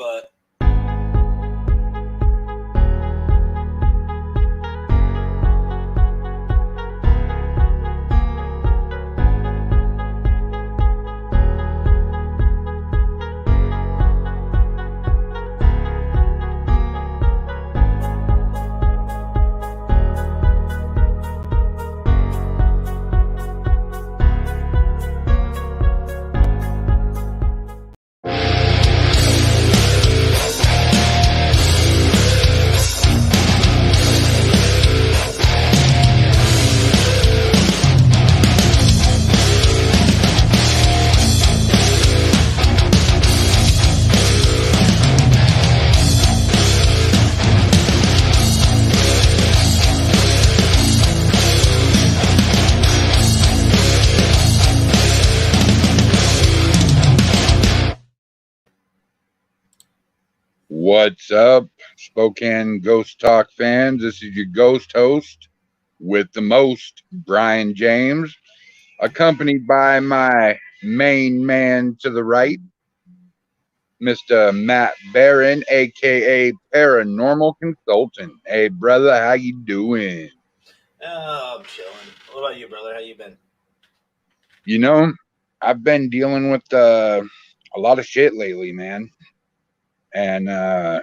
but What's up, Spokane Ghost Talk fans? This is your ghost host with the most, Brian James, accompanied by my main man to the right, Mr. Matt Barron, aka Paranormal Consultant. Hey, brother, how you doing? I'm chilling. What about you, brother? How you been? You know, I've been dealing with a lot of shit lately, man. And, I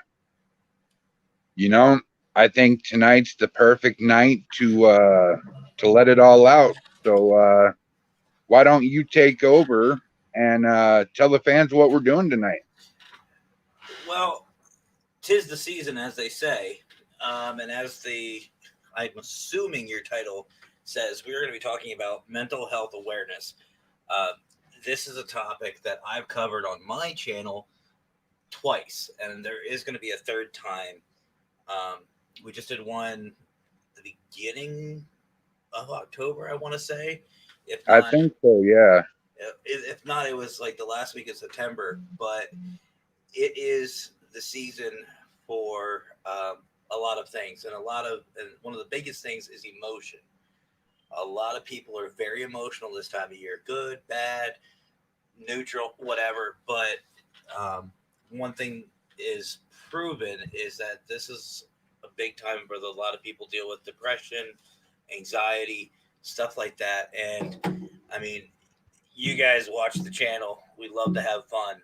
think tonight's the perfect night to let it all out. So why don't you take over and tell the fans what we're doing tonight? Well, 'tis the season, as they say, and as I'm assuming your title says, we're going to be talking about mental health awareness. This is a topic that I've covered on my channel twice, and there is going to be a third time. We just did one at the beginning of October, I want to say. If not, I think so, yeah. If not, it was like the last week of September. But it is the season for a lot of things, and one of the biggest things is emotion. A lot of people are very emotional this time of year, good, bad, neutral, whatever. But one thing is proven is that this is a big time where a lot of people deal with depression, anxiety, stuff like that. And I mean, you guys watch the channel. We love to have fun,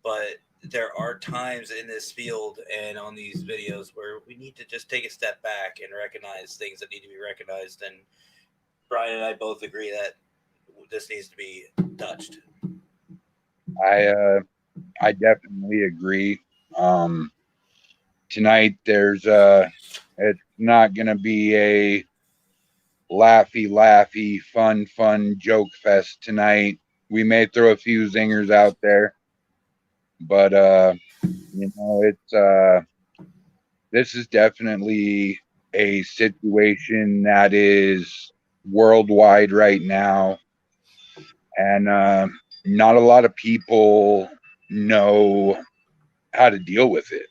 but there are times in this field and on these videos where we need to just take a step back and recognize things that need to be recognized. And Brian and I both agree that this needs to be touched. I definitely agree. Tonight it's not gonna be a laughy fun joke fest tonight. We may throw a few zingers out there, but this is definitely a situation that is worldwide right now, and not a lot of people know how to deal with it.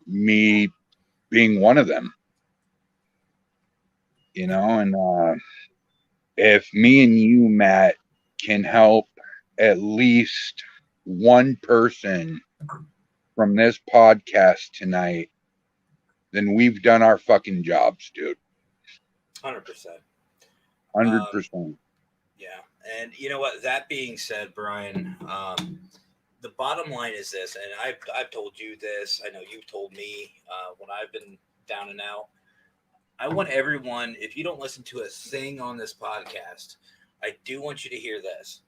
Me being one of them, and if me and you, Matt, can help at least one person from this podcast tonight, then we've done our fucking jobs, dude. 100%. 100%. Yeah. And you know what? That being said, Brian, the bottom line is this, and I've told you this. I know you've told me when I've been down and out. I want everyone, if you don't listen to a thing on this podcast, I do want you to hear this.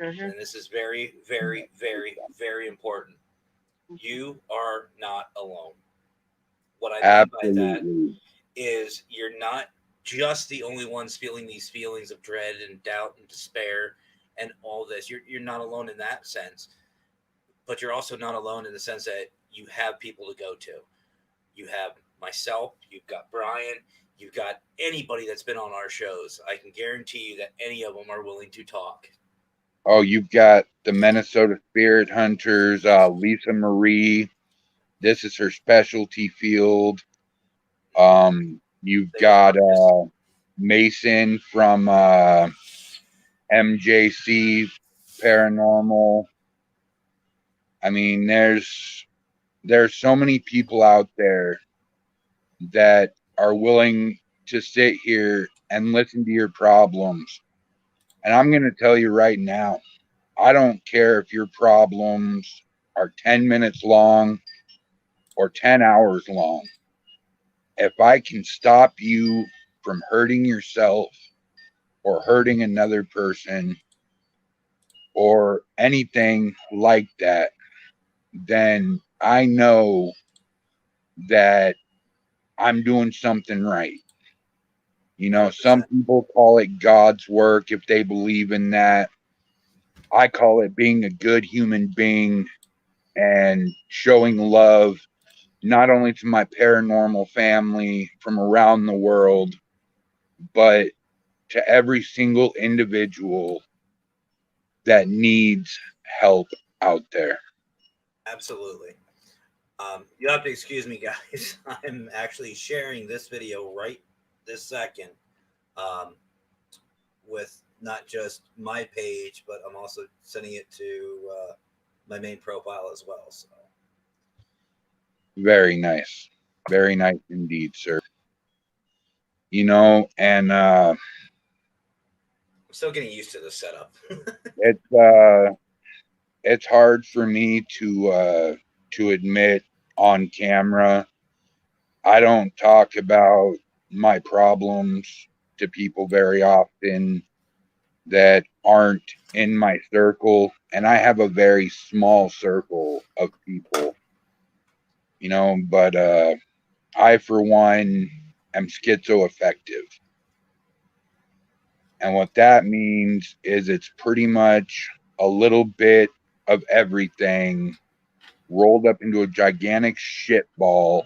Mm-hmm. And this is very, very, very, very important. You are not alone. What I mean by that is you're not just the only ones feeling these feelings of dread and doubt and despair and all this. You're not alone in that sense. But you're also not alone in the sense that you have people to go to. You have myself, you've got Brian, you've got anybody that's been on our shows. I can guarantee you that any of them are willing to talk. Oh, you've got the Minnesota Spirit Hunters, Lisa Marie. This is her specialty field. You've got Mason from MJC Paranormal. I mean, there's so many people out there that are willing to sit here and listen to your problems. And I'm going to tell you right now, I don't care if your problems are 10 minutes long or 10 hours long. If I can stop you from hurting yourself or hurting another person or anything like that, then I know that I'm doing something right. You know, some 100%. people call it God's work if they believe in that. I call it being a good human being and showing love not only to my paranormal family from around the world, but to every single individual that needs help out there. Absolutely. You have to excuse me, guys. I'm actually sharing this video right this second um, with not just my page, but I'm also sending it to my main profile as well. So Very nice. Very nice indeed, sir. You know, and I'm still getting used to the setup. it's it's hard for me to admit on camera. I don't talk about my problems to people very often that aren't in my circle, and I have a very small circle of people, you know, but I for one am schizoaffective. And what that means is it's pretty much a little bit of everything rolled up into a gigantic shit ball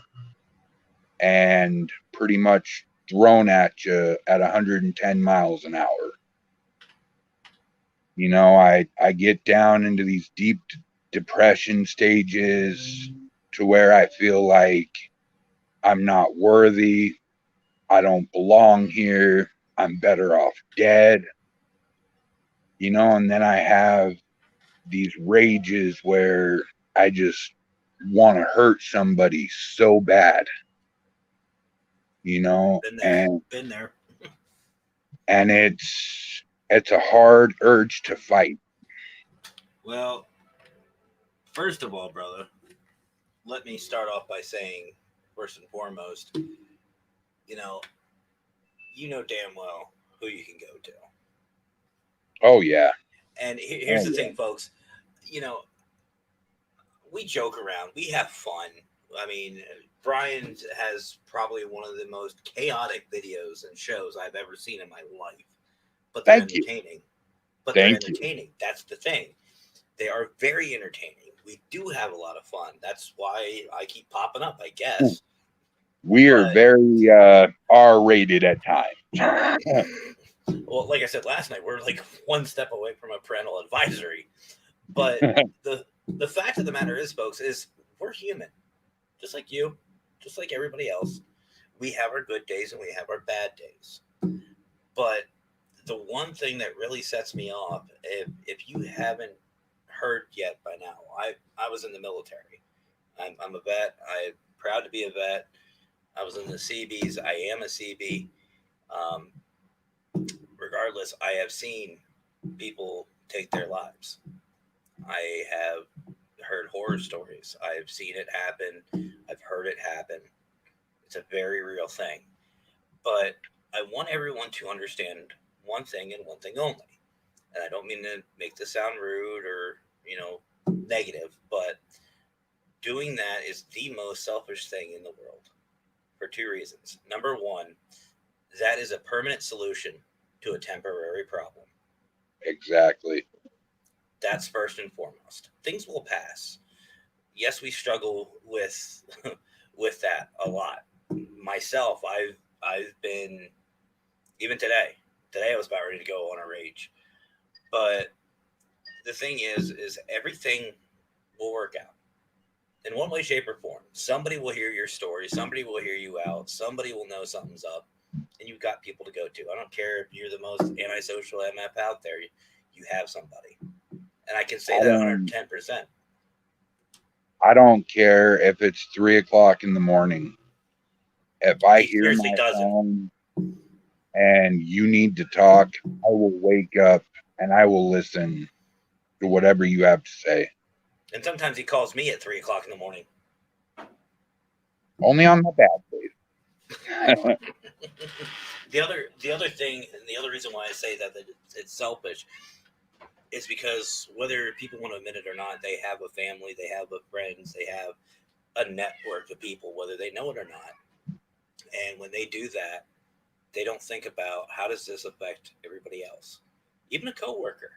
and pretty much thrown at you at 110 miles an hour. You know, I get down into these deep depression stages to where I feel like I'm not worthy. I don't belong here. I'm better off dead. You know, and then I have these rages where I just want to hurt somebody so bad, you know, Been there, and been there. and it's a hard urge to fight. Well, first of all, brother, let me start off by saying, first and foremost, you know, you know damn well who you can go to. Oh yeah. And here's Oh the yeah. thing, folks. You know, we joke around, we have fun. I mean, Brian has probably one of the most chaotic videos and shows I've ever seen in my life, but they're Thank you. entertaining. But they're Thank you. entertaining. That's the thing. They are very entertaining. We do have a lot of fun. That's why I keep popping up, I guess. We are But very R-rated at times. well, like I said last night, we're like one step away from a parental advisory. But the fact of the matter is, folks, is we're human, just like you, just like everybody else. We have our good days and we have our bad days. But the one thing that really sets me off, if you haven't heard yet by now, I was in the military. I'm a vet. I'm proud to be a vet. I was in the CBs. I am a CB. Um, Regardless, I have seen people take their lives. I have heard horror stories. I've seen it happen. I've heard it happen. It's a very real thing. But I want everyone to understand one thing and one thing only. And I don't mean to make this sound rude or, negative, but doing that is the most selfish thing in the world for two reasons. Number one, that is a permanent solution to a temporary problem. Exactly. That's first and foremost. Things will pass. Yes, we struggle with with that a lot. Myself, I've been even today. Today I was about ready to go on a rage. But the thing is everything will work out in one way, shape, or form. Somebody will hear your story. Somebody will hear you out. Somebody will know something's up, and you've got people to go to. I don't care if you're the most antisocial MF out there. You have somebody, and I can say I that don't 110%. I don't care if it's 3 o'clock in the morning. If I He hear seriously my doesn't. phone and you need to talk, I will wake up and I will listen to whatever you have to say. And sometimes he calls me at 3 o'clock in the morning. Only on my bad days. The other thing, and the other reason why I say that it's selfish, is because whether people want to admit it or not, they have a family, they have friends, they have a network of people, whether they know it or not. And when they do that, they don't think about how does this affect everybody else, even a coworker.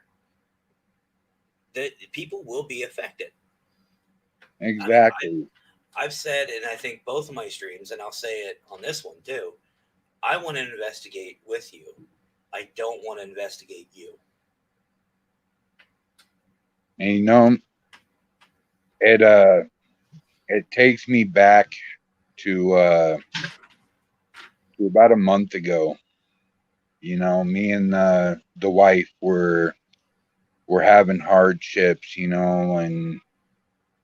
That people will be affected. I mean, Exactly. I've said, and I think both of my streams, and I'll say it on this one too. I want to investigate with you. I don't want to investigate you. And it it takes me back to about a month ago. Me and the wife were having hardships, and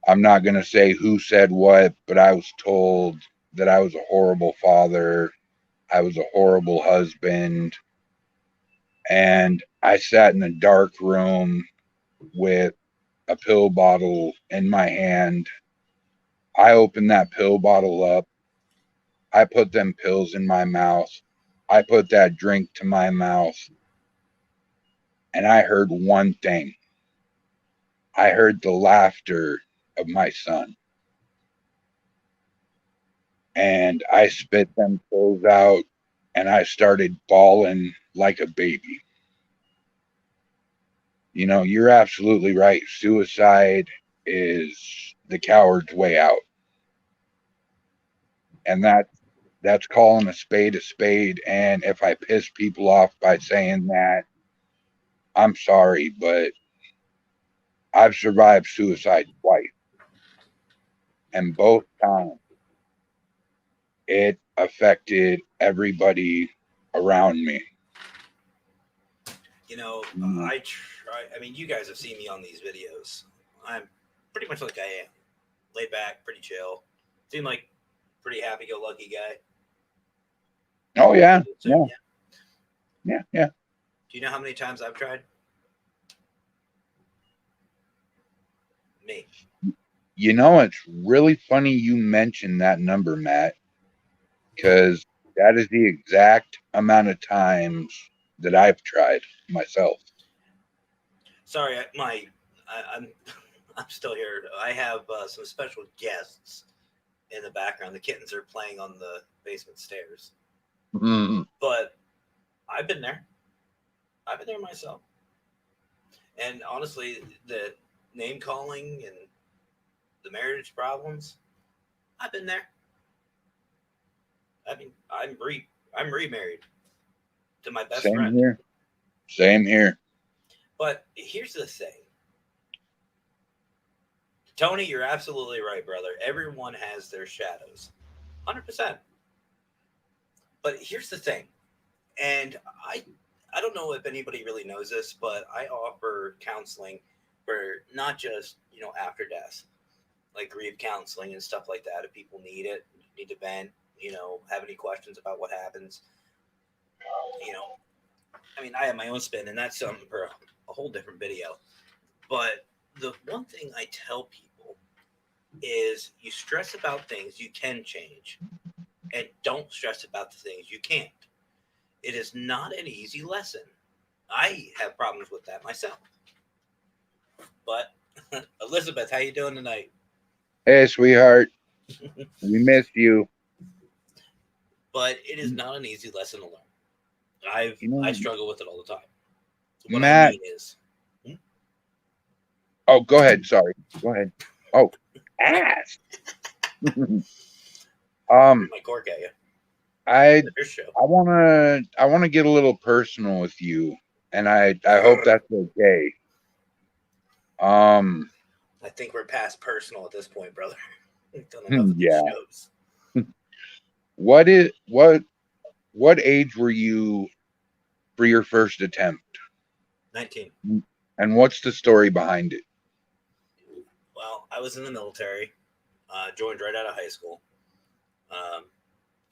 I'm not gonna say who said what, but I was told that I was a horrible father, I was a horrible husband, and I sat in a dark room with a pill bottle in my hand. I opened that pill bottle up. I put them pills in my mouth. I put that drink to my mouth, and I heard one thing. I heard the laughter of my son. And I spit them pills out and I started bawling like a baby. You're absolutely right. Suicide is the coward's way out. And that's calling a spade. And if I piss people off by saying that, I'm sorry, but I've survived suicide twice. And both times it affected everybody around me. Mm. I try. I mean, you guys have seen me on these videos. I'm pretty much like I am, laid back, pretty chill. Seem like pretty happy-go-lucky guy. Oh yeah. So, Yeah. yeah. Yeah. Yeah. Do you know how many times I've tried? Me. It's really funny you mentioned that number, Matt, because that is the exact amount of times that I've tried myself. Sorry, I'm I'm still here. I have some special guests in the background. The kittens are playing on the basement stairs. Mm. But I've been there. I've been there myself. And honestly, the name calling and the marriage problems, I've been there. I mean, I'm remarried to my best Same friend. here. Same here. But here's the thing. Tony, you're absolutely right, brother. Everyone has their shadows. 100%. But here's the thing. And I don't know if anybody really knows this, but I offer counseling for not just, after death, like grief counseling and stuff like that. If people need it, need to vent, have any questions about what happens, you know, I mean, I have my own spin, and that's something for a whole different video. But the one thing I tell people is you stress about things you can change and don't stress about the things you can't. It is not an easy lesson. I have problems with that myself. But Elizabeth, how you doing tonight? Hey, sweetheart, we missed you. But it is not an easy lesson to learn. I struggle with it all the time. What I Matt. mean is, Oh, go ahead. Sorry. Go ahead. Oh, ass. my cork at you. I Your show. I wanna get a little personal with you, and I hope that's okay. Um, I think we're past personal at this point, brother. We've done enough of these yeah. shows. What is what age were you for your first attempt? 19. And what's the story behind it? Well, I was in the military, joined right out of high school. Um,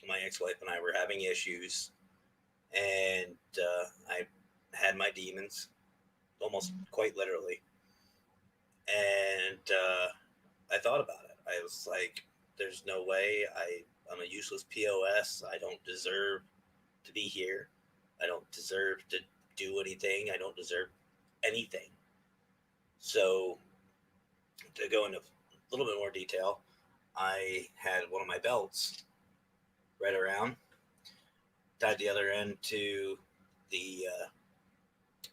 my ex-wife and I were having issues, and I had my demons, almost quite literally. And I thought about it. I was like, "There's no way. I'm a useless POS. I don't deserve to be here. I don't deserve to do anything. I don't deserve anything." So, to go into a little bit more detail, I had one of my belts right around, tied the other end to the uh,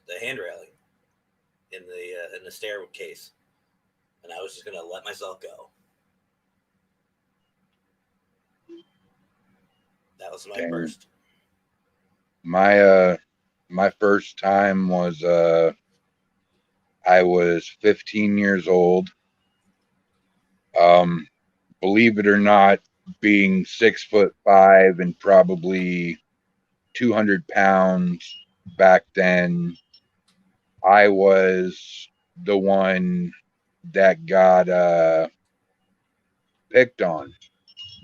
the hand railing in the staircase, and I was just gonna let myself go. That was my Dang. first. My first time was I was 15 years old. Um, believe it or not, being 6'5" and probably 200 pounds back then, I was the one that got picked on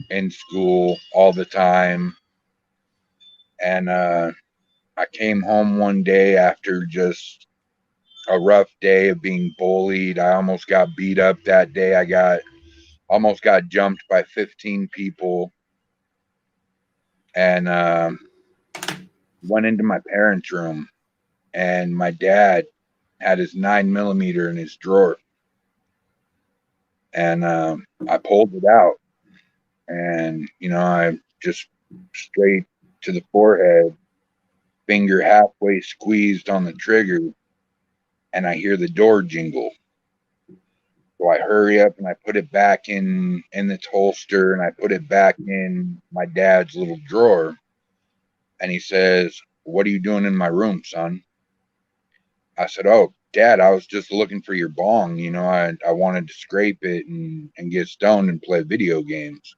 in school all the time. And I came home one day after just a rough day of being bullied. I almost got beat up that day. I got almost got jumped by 15 people, and went into my parents' room, and my dad had his 9mm in his drawer, and I pulled it out, and I just straight to the forehead, finger halfway squeezed on the trigger, and I hear the door jingle. So I hurry up and I put it back in its holster, and I put it back in my dad's little drawer. And he says, "What are you doing in my room, son?" I said, "Oh, Dad, I was just looking for your bong. I wanted to scrape it and get stoned and play video games."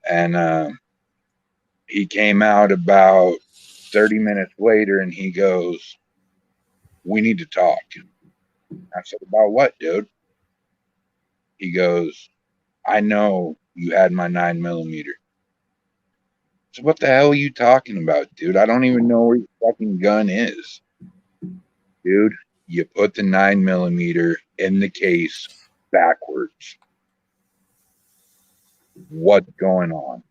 And he came out about 30 minutes later and he goes, "We need to talk." I said, "About what, dude?" He goes, "I know you had my 9mm." So what the hell are you talking about, dude? I don't even know where your fucking gun is. Dude, you put the 9mm in the case backwards. What's going on?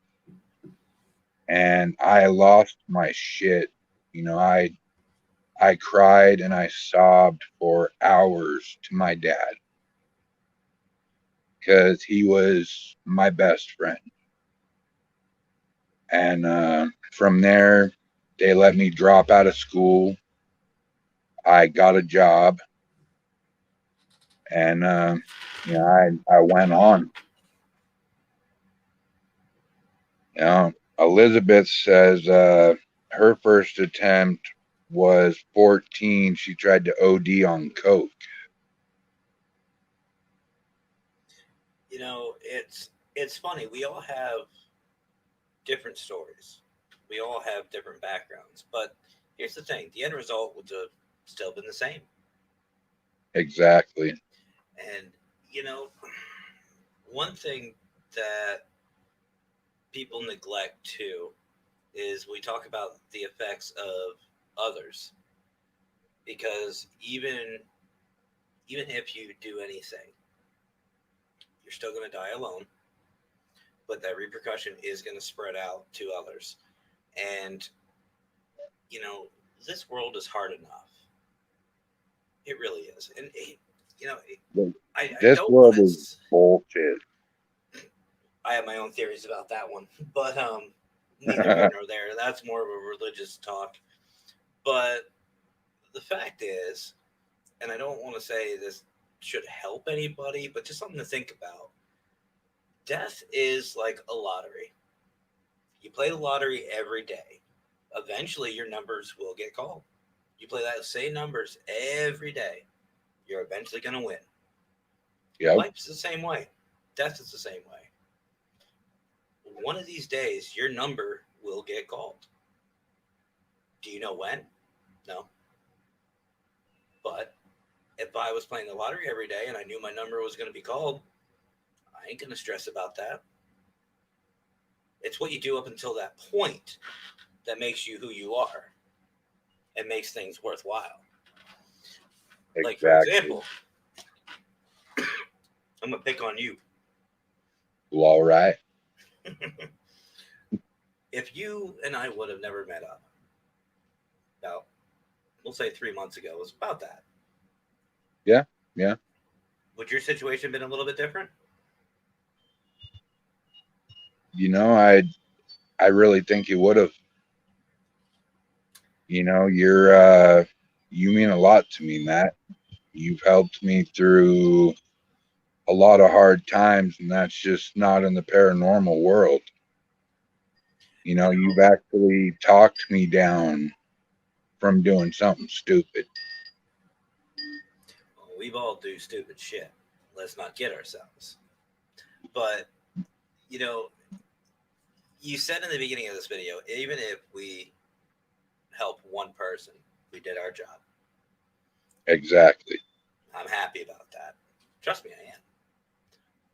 And I lost my shit. I cried and I sobbed for hours to my dad because he was my best friend. And from there, they let me drop out of school. I got a job, and I went on. Elizabeth says her first attempt was 14. She tried to OD on coke. It's funny. We all have different stories. We all have different backgrounds. But here's the thing: the end result would have still been the same. Exactly. And you know, one thing that people neglect too is we talk about the effects of others, because even if you do anything, you're still going to die alone, but that repercussion is going to spread out to others. And you know, this world is hard enough. It really is. And I This don't want world to. is bullshit. I have my own theories about that one, but neither here nor there. That's more of a religious talk. But the fact is, and I don't want to say this should help anybody, but just something to think about. Death is like a lottery. You play the lottery every day. Eventually, your numbers will get called. You play that same numbers every day. You're eventually going to win. Yep. Life's the same way. Death is the same way. One of these days, your number will get called. Do you know when? No. But If I was playing the lottery every day and I knew my number was going to be called, I ain't going to stress about that. It's what you do up until that point that makes you who you are and makes things worthwhile. Exactly. Like, for example, I'm going to pick on you. Well, all right. If you and I would have never met up, about, we'll say 3 months ago, it was about that. Yeah, yeah. Would your situation been a little bit different? You know, I really think you would have. You know, you mean a lot to me, Matt. You've helped me through a lot of hard times, and that's just not in the paranormal world. You know, you've actually talked me down from doing something stupid. Well, we've all do stupid shit. Let's not kid ourselves. But, you know, you said in the beginning of this video, even if we help one person, we did our job. Exactly. I'm happy about that. Trust me, I am.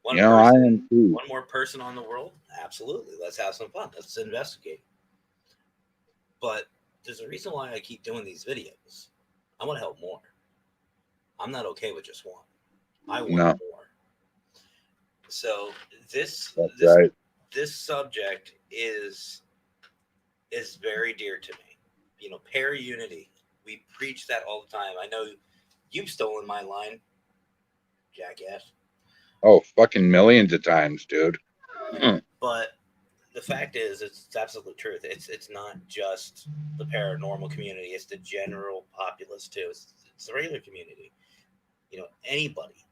You know, I am too. One more person on the world? Absolutely. Let's have some fun. Let's investigate. But there's a reason why I keep doing these videos. I want to help more. I'm not okay with just one. I want more. So this right. This subject is very dear to me. You know, pair unity. We preach that all the time. I know you've stolen my line, jackass. Oh, fucking millions of times, dude. But the fact is, it's absolute truth. It's not just the paranormal community; it's the general populace too. It's the regular community. You know, anybody.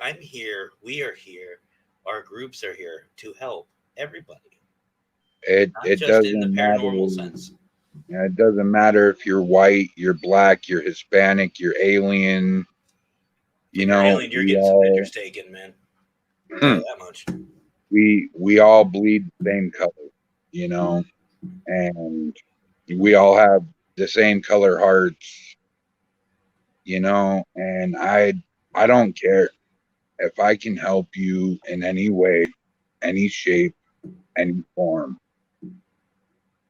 I'm here. We are here. Our groups are here to help everybody. It just doesn't in the paranormal sense. It doesn't matter if you're white, you're black, you're Hispanic, you're alien. You know, alien, you're getting some pictures taken, man. I'll tell you that much. We all bleed the same color, you know, and we all have the same color hearts, you know, and I don't care if I can help you in any way, any shape, any form.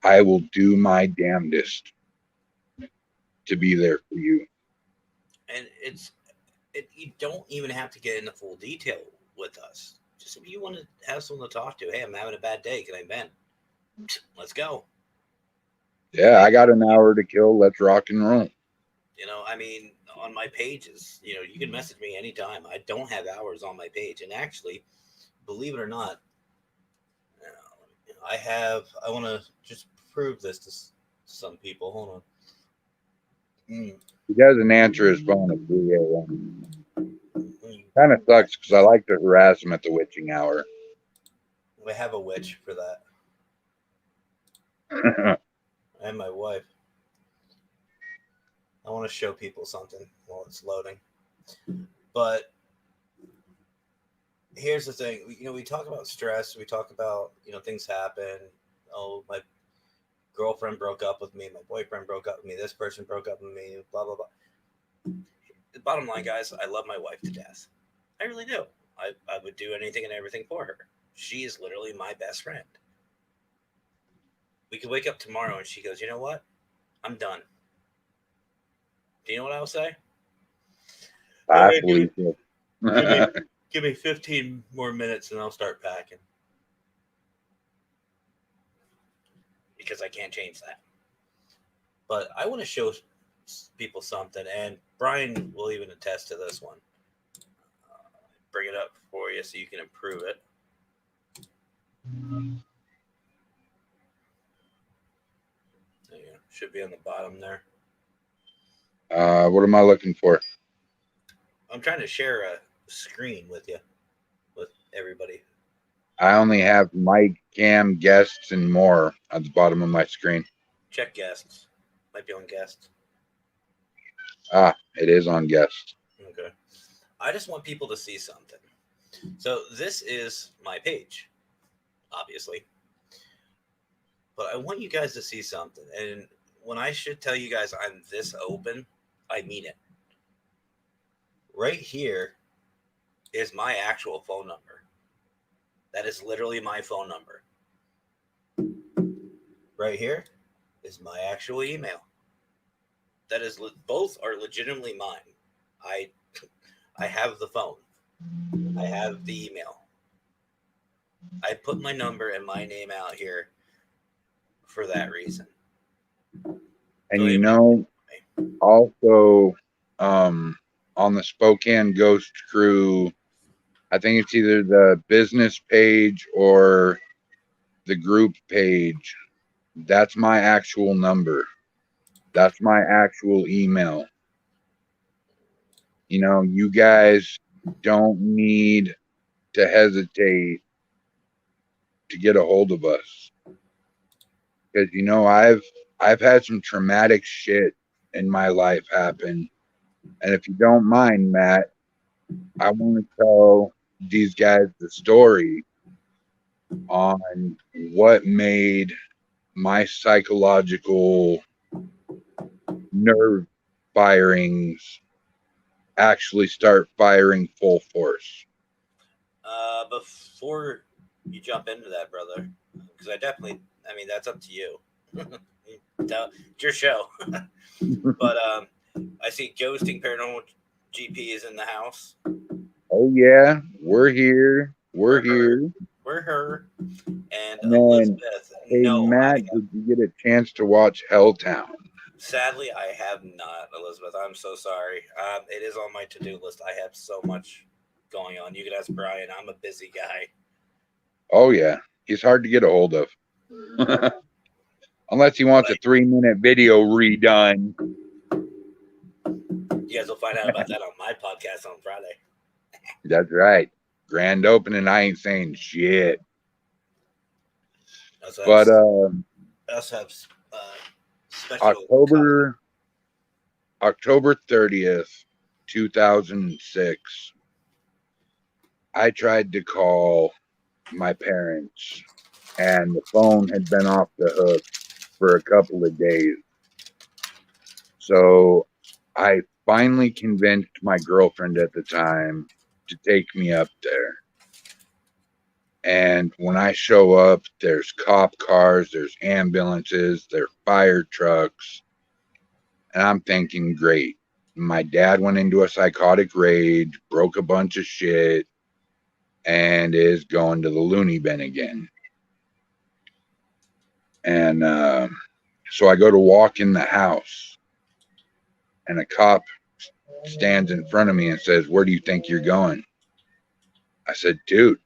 I will do my damnedest to be there for you. And you don't even have to get into full detail with us. Just if you want to have someone to talk to, hey, I'm having a bad day. Can I vent? Let's go. Yeah, I got an hour to kill. Let's rock and roll. You know, I mean, on my pages, you know, you can message me anytime. I don't have hours on my page. And actually, believe it or not, I want to just prove this to some people. Hold on. He doesn't answer his phone at 3 a.m. Kind of sucks because I like to harass him at the witching hour. We have a witch for that. And my wife. I want to show people something while it's loading. But here's the thing. You know, we talk about stress. We talk about, you know, things happen. Oh, my girlfriend broke up with me. My boyfriend broke up with me. This person broke up with me. Blah, blah, blah. The bottom line, guys, I love my wife to death. I really do. I would do anything and everything for her. She is literally my best friend. We could wake up tomorrow and she goes, you know what? I'm done. Do you know what I'll say? I believe you. Give me 15 more minutes and I'll start packing. Because I can't change that. But I want to show people something, and Brian will even attest to this one. Bring it up for you so you can improve it. There you go. Should be on the bottom there. What am I looking for? I'm trying to share a screen with you, with everybody. I only have mic, cam, guests, and more at the bottom of my screen. Check guests. Might be on guests. It is on guests. Okay. I just want people to see something. So this is my page, obviously. But I want you guys to see something. And when I should tell you guys I'm this open, I mean it. right here is my actual phone number. That is literally my phone number. Right here is my actual email. That is both are legitimately mine. I have the phone. I have the email. I put my number and my name out here for that reason. And So you know, also on the Spokane Ghost Crew, I think it's either the business page or the group page. That's my actual number. That's my actual email. You know, you guys don't need to hesitate to get a hold of us, because you know I've had some traumatic shit in my life happen, and if you don't mind, Matt, I want to tell these guys the story on what made my psychological nerve firings actually start firing full force. Before you jump into that, brother, because I mean, that's up to you. It's your show. But I see Ghosting Paranormal GP is in the house. Oh yeah, we're here. We're here. We're her. And And then, Elizabeth. hey No, Matt, did you get a chance to watch Helltown? sadly, I have not, Elizabeth. I'm so sorry. It is on my to-do list. I have so much going on. You can ask Brian. I'm a busy guy. Oh yeah, he's hard to get a hold of. Unless he wants a 3-minute video redone. You guys will find out about that on my podcast on Friday. That's right. Grand opening. I ain't saying shit. But I also have special October 30th, 2006, I tried to call my parents, and the phone had been off the hook for a couple of days. So I finally convinced my girlfriend at the time to take me up there. And when I show up, there's cop cars, there's ambulances, there's fire trucks. And I'm thinking, great. My dad went into a psychotic rage, broke a bunch of shit, and is going to the loony bin again. And so I go to walk in the house, and a cop stands in front of me and says, "Where do you think you're going?" I said, "Dude,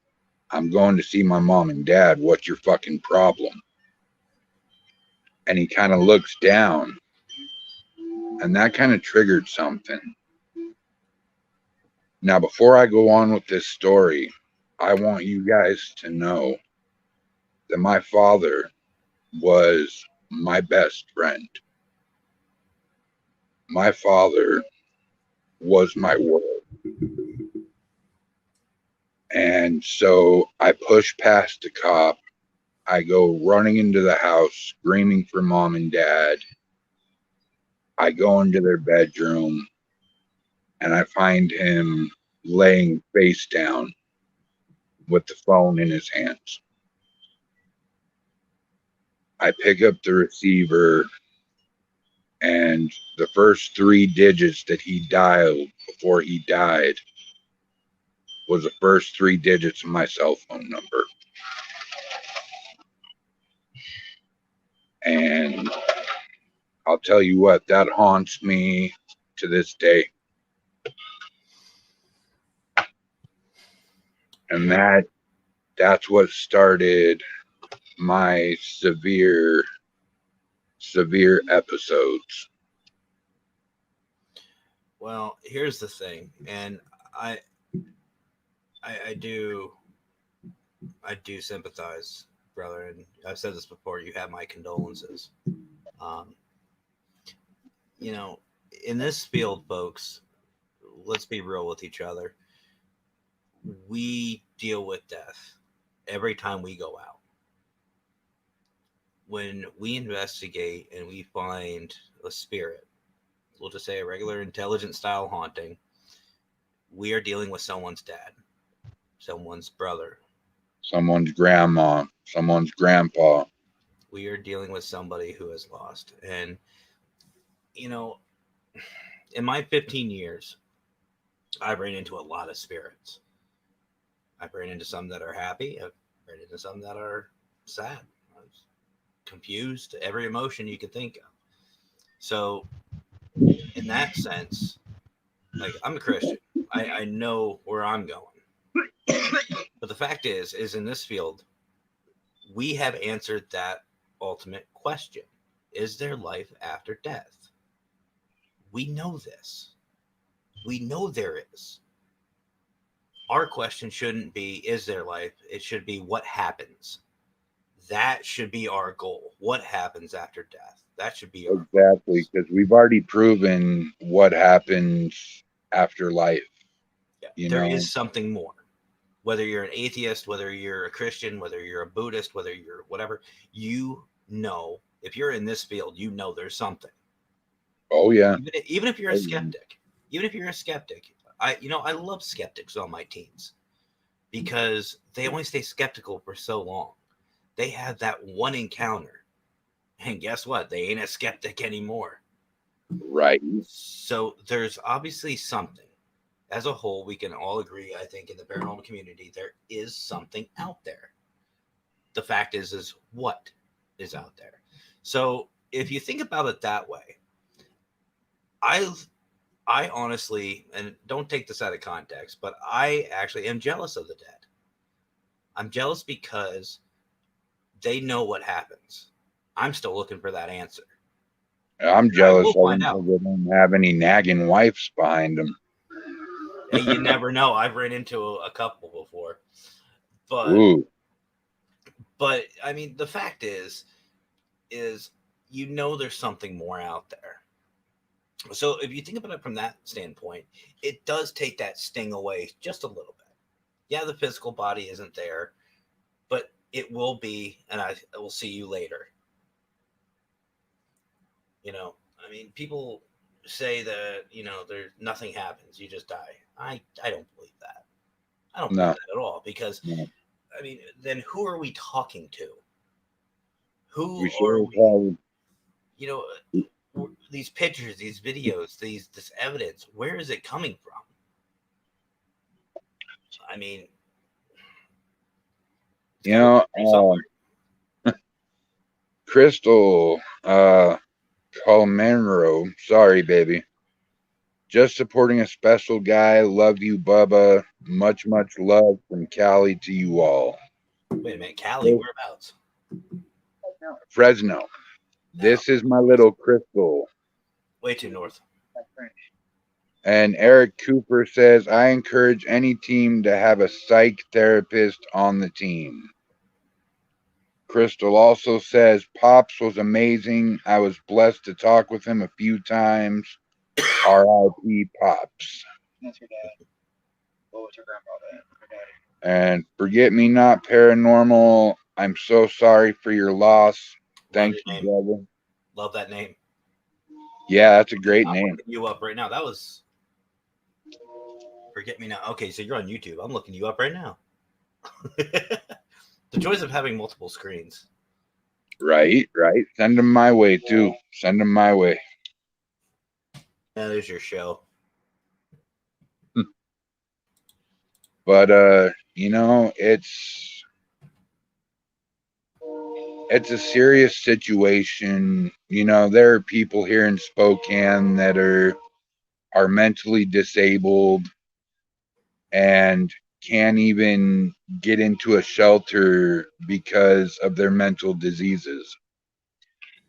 I'm going to see my mom and dad. What's your fucking problem?" And he kind of looks down, and that kind of triggered something. Now, before I go on with this story, I want you guys to know that my father was my best friend. My father was my world. And so I push past the cop. I go running into the house, screaming for mom and dad. I go into their bedroom, and I find him laying face down with the phone in his hands. I pick up the receiver, and the first 3 digits that he dialed before he died was the first 3 digits of my cell phone number. And I'll tell you what, that haunts me to this day. And that's what started my severe episodes. Well, here's the thing, and I do sympathize, brother, and I've said this before. You have my condolences. Um, you know, in this field, folks, let's be real with each other. We deal with death every time we go out. When we investigate and we find a spirit, we'll just say a regular intelligent style haunting, We are dealing with someone's dad, someone's brother. Someone's grandma, someone's grandpa. We are dealing with somebody who has lost. And, you know, in my 15 years, I've ran into a lot of spirits. I've ran into some that are happy. I've ran into some that are sad. I was confused, every emotion you could think of. So, in that sense, like, I'm a Christian. I know where I'm going. But the fact is in this field, we have answered that ultimate question. Is there life after death? We know this. We know there is. Our question shouldn't be, is there life? It should be, what happens? That should be our goal. What happens after death? That should be our Exactly, because we've already proven what happens after life. yeah, You there know, is something more. Whether you're an atheist, whether you're a Christian, whether you're a Buddhist, whether you're whatever, you know, if you're in this field, you know there's something. oh yeah, Even if you're a oh, yeah. skeptic, I love skeptics on my teams because they only stay skeptical for so long. They have that one encounter, and guess what? They ain't a skeptic anymore. Right. So there's obviously something. As a whole, we can all agree, I think, in the paranormal community, there is something out there. The fact is what is out there. So if you think about it that way, I honestly, and don't take this out of context, but I actually am jealous of the dead. I'm jealous because they know what happens. I'm still looking for that answer. I'm I jealous will of find them out. because they don't have any nagging wives behind them. You never know. I've ran into a couple before, but Ooh, I mean, the fact is there's something more out there. So if you think about it from that standpoint, it does take that sting away just a little bit. Yeah, the physical body isn't there, but it will be, and I will see you later. I mean, people say that there's nothing happens, you just die. I don't believe that. I don't believe no, that at all, because no. I mean, then who are we talking to? Who We are sure we? have. You know, these pictures, these videos, this evidence. Where is it coming from? I mean, it's You got to know, come from somewhere. Crystal, Colmenro. Sorry, baby. Just supporting a special guy. Love you, Bubba. Much, much love from Cali to you all. Wait a minute, Cali, whereabouts? Fresno. No, This is my little Crystal. way too north. And Eric Cooper says, I encourage any team to have a psych therapist on the team. Crystal also says, Pops was amazing. I was blessed to talk with him a few times. R.I.P. Pops. That's your dad. What was your grandpa dad? And Forget Me Not Paranormal. I'm so sorry for your loss. Love Thank your you, name. brother. Love that name. Yeah, that's a great I'm name. looking you up right now. That was Forget Me Not. Okay, so you're on YouTube. I'm looking you up right now. The joys of having multiple screens. Right. Send them my way, too. Send them my way. Yeah, there's your show. But, it's a serious situation. There are people here in Spokane that are mentally disabled and can't even get into a shelter because of their mental diseases.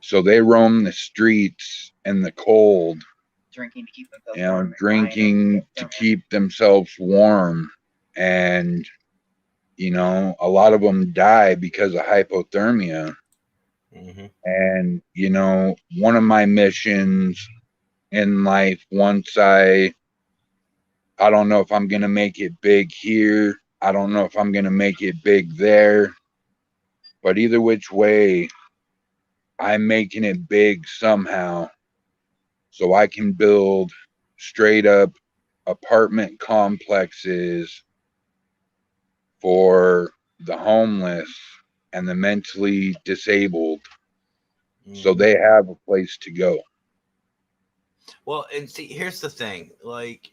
So they roam the streets in the cold, Drinking to keep themselves warm. drinking to keep themselves warm. And, a lot of them die because of hypothermia. Mm-hmm. And, one of my missions in life, once I don't know if I'm going to make it big here. I don't know if I'm going to make it big there. But either which way, I'm making it big somehow so I can build straight up apartment complexes for the homeless and the mentally disabled, so they have a place to go. Well, and see, here's the thing. Like,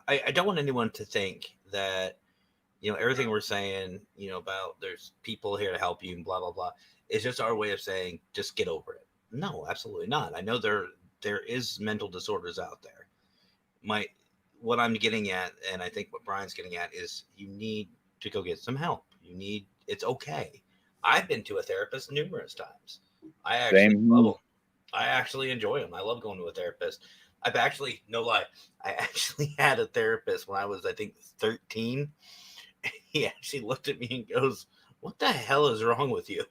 I don't want anyone to think that, everything we're saying, about there's people here to help you and blah, blah, blah. It's just our way of saying, just get over it. No, absolutely not. I know there is mental disorders out there. What I'm getting at, and I think what Brian's getting at, is you need to go get some help. It's okay. I've been to a therapist numerous times. I actually love them. I actually enjoy them. I love going to a therapist. I've actually, no lie, I actually had a therapist when I was, I think, 13. He actually looked at me and goes, "What the hell is wrong with you?"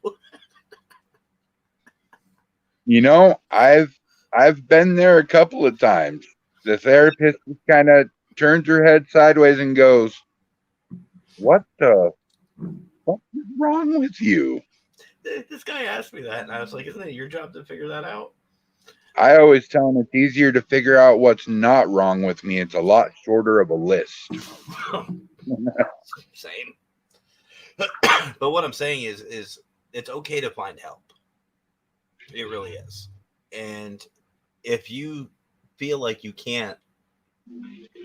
I've been there a couple of times. The therapist just kind of turns her head sideways and goes, what's wrong with you? This guy asked me that, and I was like, "Isn't it your job to figure that out?" I always tell him it's easier to figure out what's not wrong with me. It's a lot shorter of a list. Same. But what I'm saying is it's okay to find help. It really is. And if you feel like you can't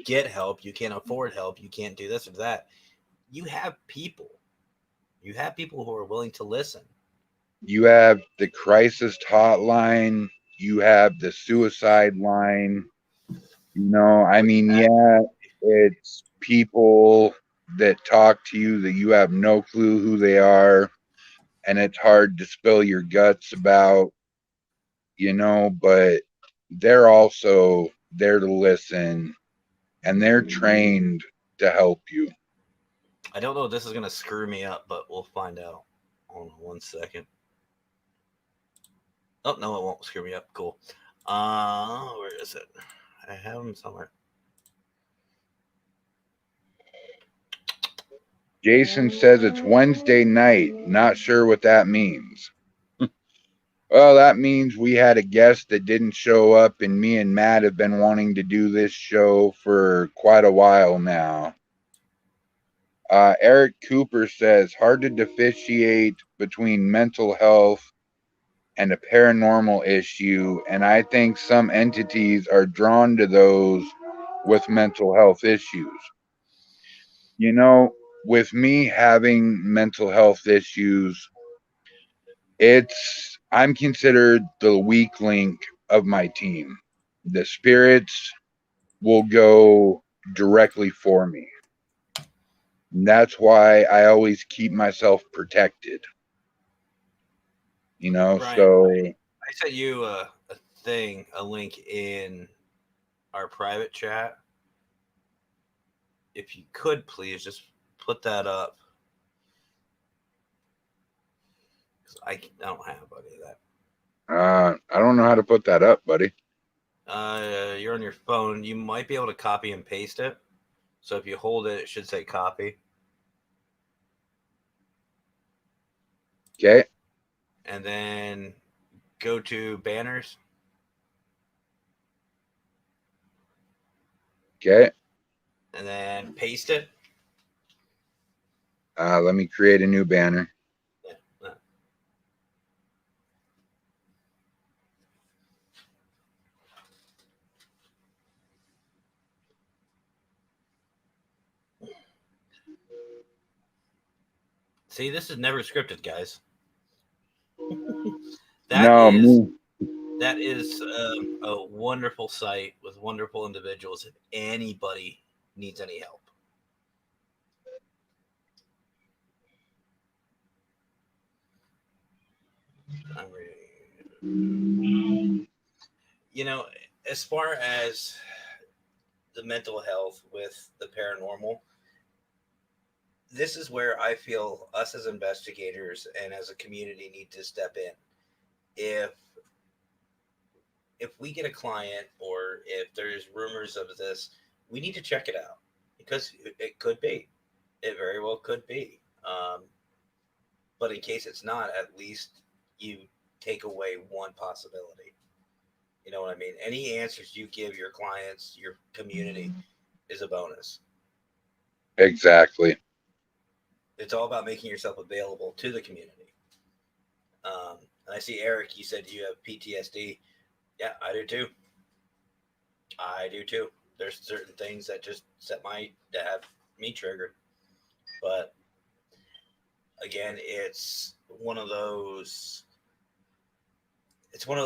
get help, you can't afford help, you can't do this or that, you have people. You have people who are willing to listen. You have the crisis hotline. You have the suicide line. Yeah, it's people that talk to you that you have no clue who they are, and it's hard to spill your guts about, but they're also there to listen, and they're trained to help you. I don't know if this is going to screw me up, but we'll find out. Hold on 1 second. Oh, no, it won't screw me up. Cool. Where is it? I have them somewhere. Jason says it's Wednesday night. Not sure what that means. Well, that means we had a guest that didn't show up, and me and Matt have been wanting to do this show for quite a while now. Eric Cooper says, hard to differentiate between mental health and a paranormal issue, and I think some entities are drawn to those with mental health issues. With me having mental health issues, I'm considered the weak link of my team. The spirits will go directly for me. And that's why I always keep myself protected. Brian, so I sent you a link in our private chat. If you could please just put that up. I don't have any of that. I don't know how to put that up, buddy. You're on your phone. You might be able to copy and paste it. So if you hold it, it should say copy. Okay. And then go to banners. Okay. And then paste it. Let me create a new banner. Yeah. See, this is never scripted, guys. That is a wonderful site with wonderful individuals. If anybody needs any help, I'm reading. As far as the mental health with the paranormal, this is where I feel us as investigators and as a community need to step in. If we get a client or if there's rumors of this, we need to check it out because it could be. It very well could be. But in case it's not, at least you take away one possibility. You know what I mean? Any answers you give your clients, your community, is a bonus. Exactly. It's all about making yourself available to the community. And I see Eric, you said you have PTSD. Yeah, I do too. I do too. There's certain things that just that have me triggered. But again, it's one of those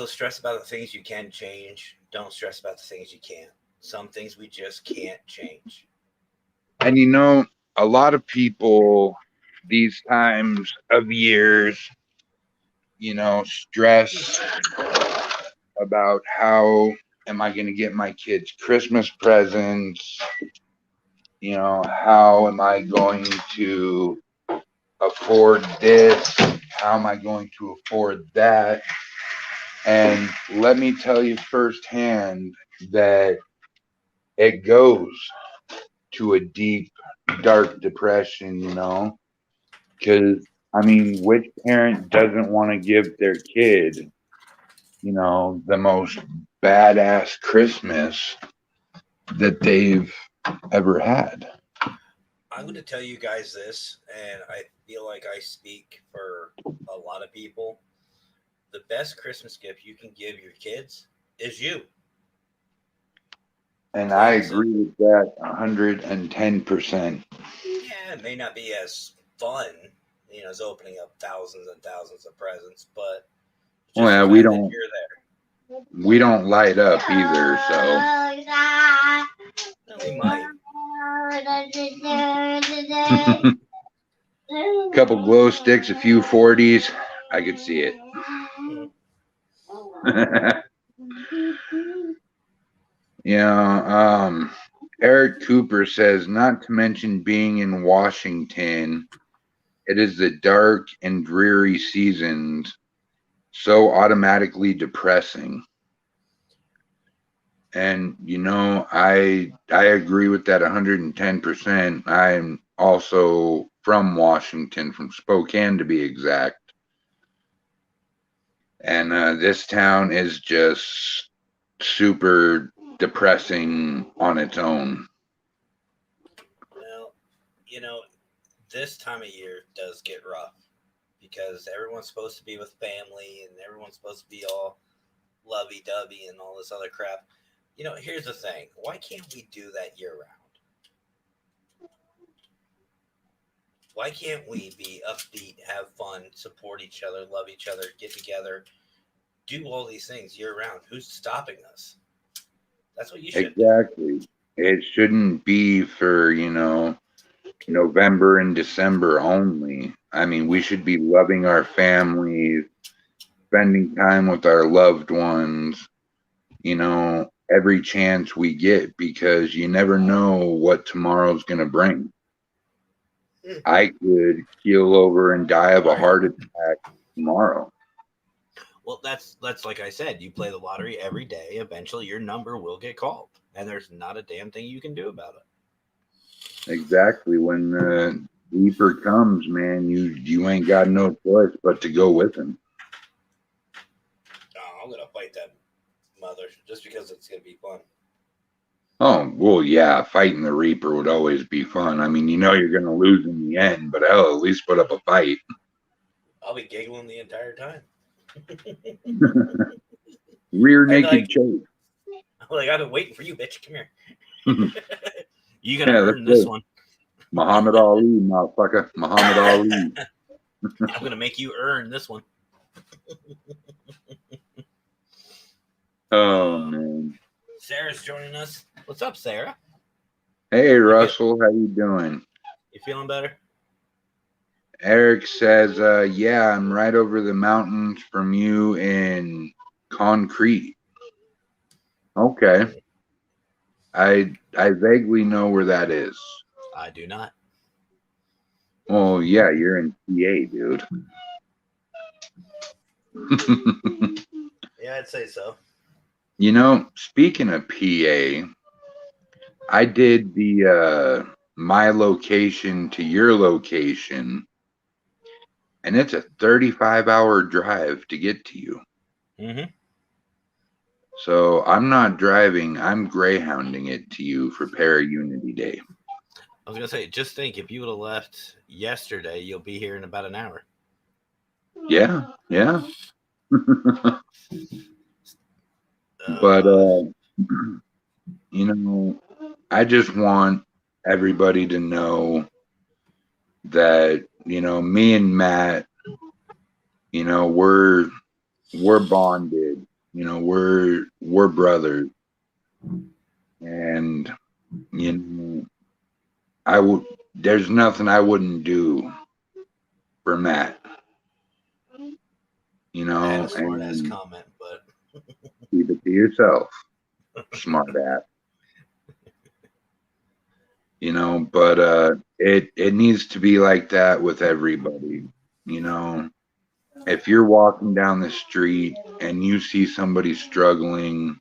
stress about the things you can change. Don't stress about the things you can't. Some things we just can't change. And you know, a lot of people these times of years, you know, stress about how am I going to get my kids Christmas presents? You know, how am I going to afford this? How am I going to afford that? And let me tell you firsthand that it goes to a deep, dark depression, you know? Because, I mean, which parent doesn't want to give their kid, you know, the most badass Christmas that they've ever had? I'm going to tell you guys this, and I feel like I speak for a lot of people. The best Christmas gift you can give your kids is you. And Plain I and agree simple. with that 110%. Yeah, it may not be as fun, as opening up thousands and thousands of presents, but just the Well, fact that you're we don't light up either, so there. No, we might. a couple glow sticks, a few 40s, I could see it. Eric Cooper says, not to mention being in Washington, it is the dark and dreary seasons, so automatically depressing. And I agree with that 110%. I'm also from Washington, from Spokane to be exact. And this town is just super depressing on its own. Well, you know, this time of year does get rough because everyone's supposed to be with family and everyone's supposed to be all lovey dovey and all this other crap. Here's the thing. Why can't we do that year round? Why can't we be upbeat, have fun, support each other, love each other, get together, do all these things year round? Who's stopping us? That's what you should do. Exactly. It shouldn't be for, November and December only. I mean, we should be loving our families, spending time with our loved ones, every chance we get, because you never know what tomorrow's going to bring. I could keel over and die of a heart attack tomorrow. Well, that's like I said, you play the lottery every day. Eventually, your number will get called, and there's not a damn thing you can do about it. Exactly. When the reaper comes, man, you ain't got no choice but to go with him. Oh, I'm gonna fight that mother just because it's gonna be fun. Oh, well, yeah, fighting the reaper would always be fun. I mean, you're going to lose in the end, but hell, at least put up a fight. I'll be giggling the entire time. Rear naked choke. I've been waiting for you, bitch. Come here. You gotta earn this one. Muhammad Ali, motherfucker. Muhammad Ali. I'm gonna make you earn this one. Oh, man. Sarah's joining us. What's up, Sarah? Hey, Russell. How you doing? You feeling better? Eric says, yeah, I'm right over the mountains from you in Concrete. Okay. I vaguely know where that is. I do not. Oh, yeah, you're in PA, dude. Yeah, I'd say so. Speaking of PA, I did the my location to your location, and it's a 35-hour drive to get to you. Mm-hmm. So I'm not driving. I'm greyhounding it to you for Para-Unity Day. I was gonna say, just think, if you would have left yesterday, you'll be here in about an hour. Yeah, yeah. But Uh, you know, I just want everybody to know that, me and Matt, we're bonded. We're brothers, and you know, I would. There's nothing I wouldn't do for Matt. I had a smart ass And comment, but keep it to yourself, smart ass. But it needs to be like that with everybody. You know, if you're walking down the street and you see somebody struggling,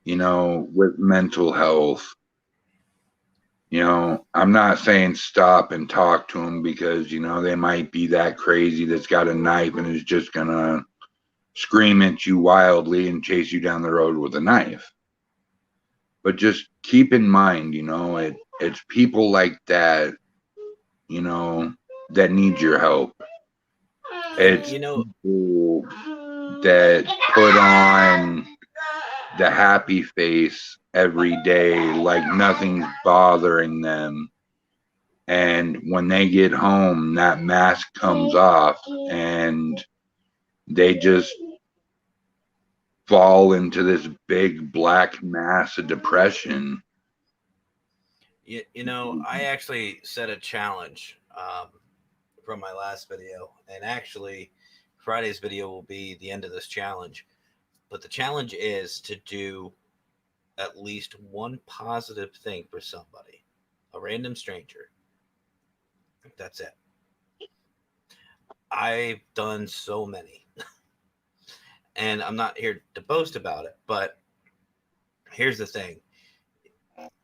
with mental health, I'm not saying stop and talk to them because, they might be that crazy that's got a knife and is just gonna scream at you wildly and chase you down the road with a knife. But just keep in mind, it's people like that, that need your help. It's people that put on the happy face every day like nothing's bothering them. And when they get home, that mask comes off and they just fall into this big black mass of depression. I actually set a challenge from my last video, and actually, Friday's video will be the end of this challenge. But the challenge is to do at least one positive thing for somebody, a random stranger. That's it. I've done so many. And I'm not here to boast about it, but here's the thing.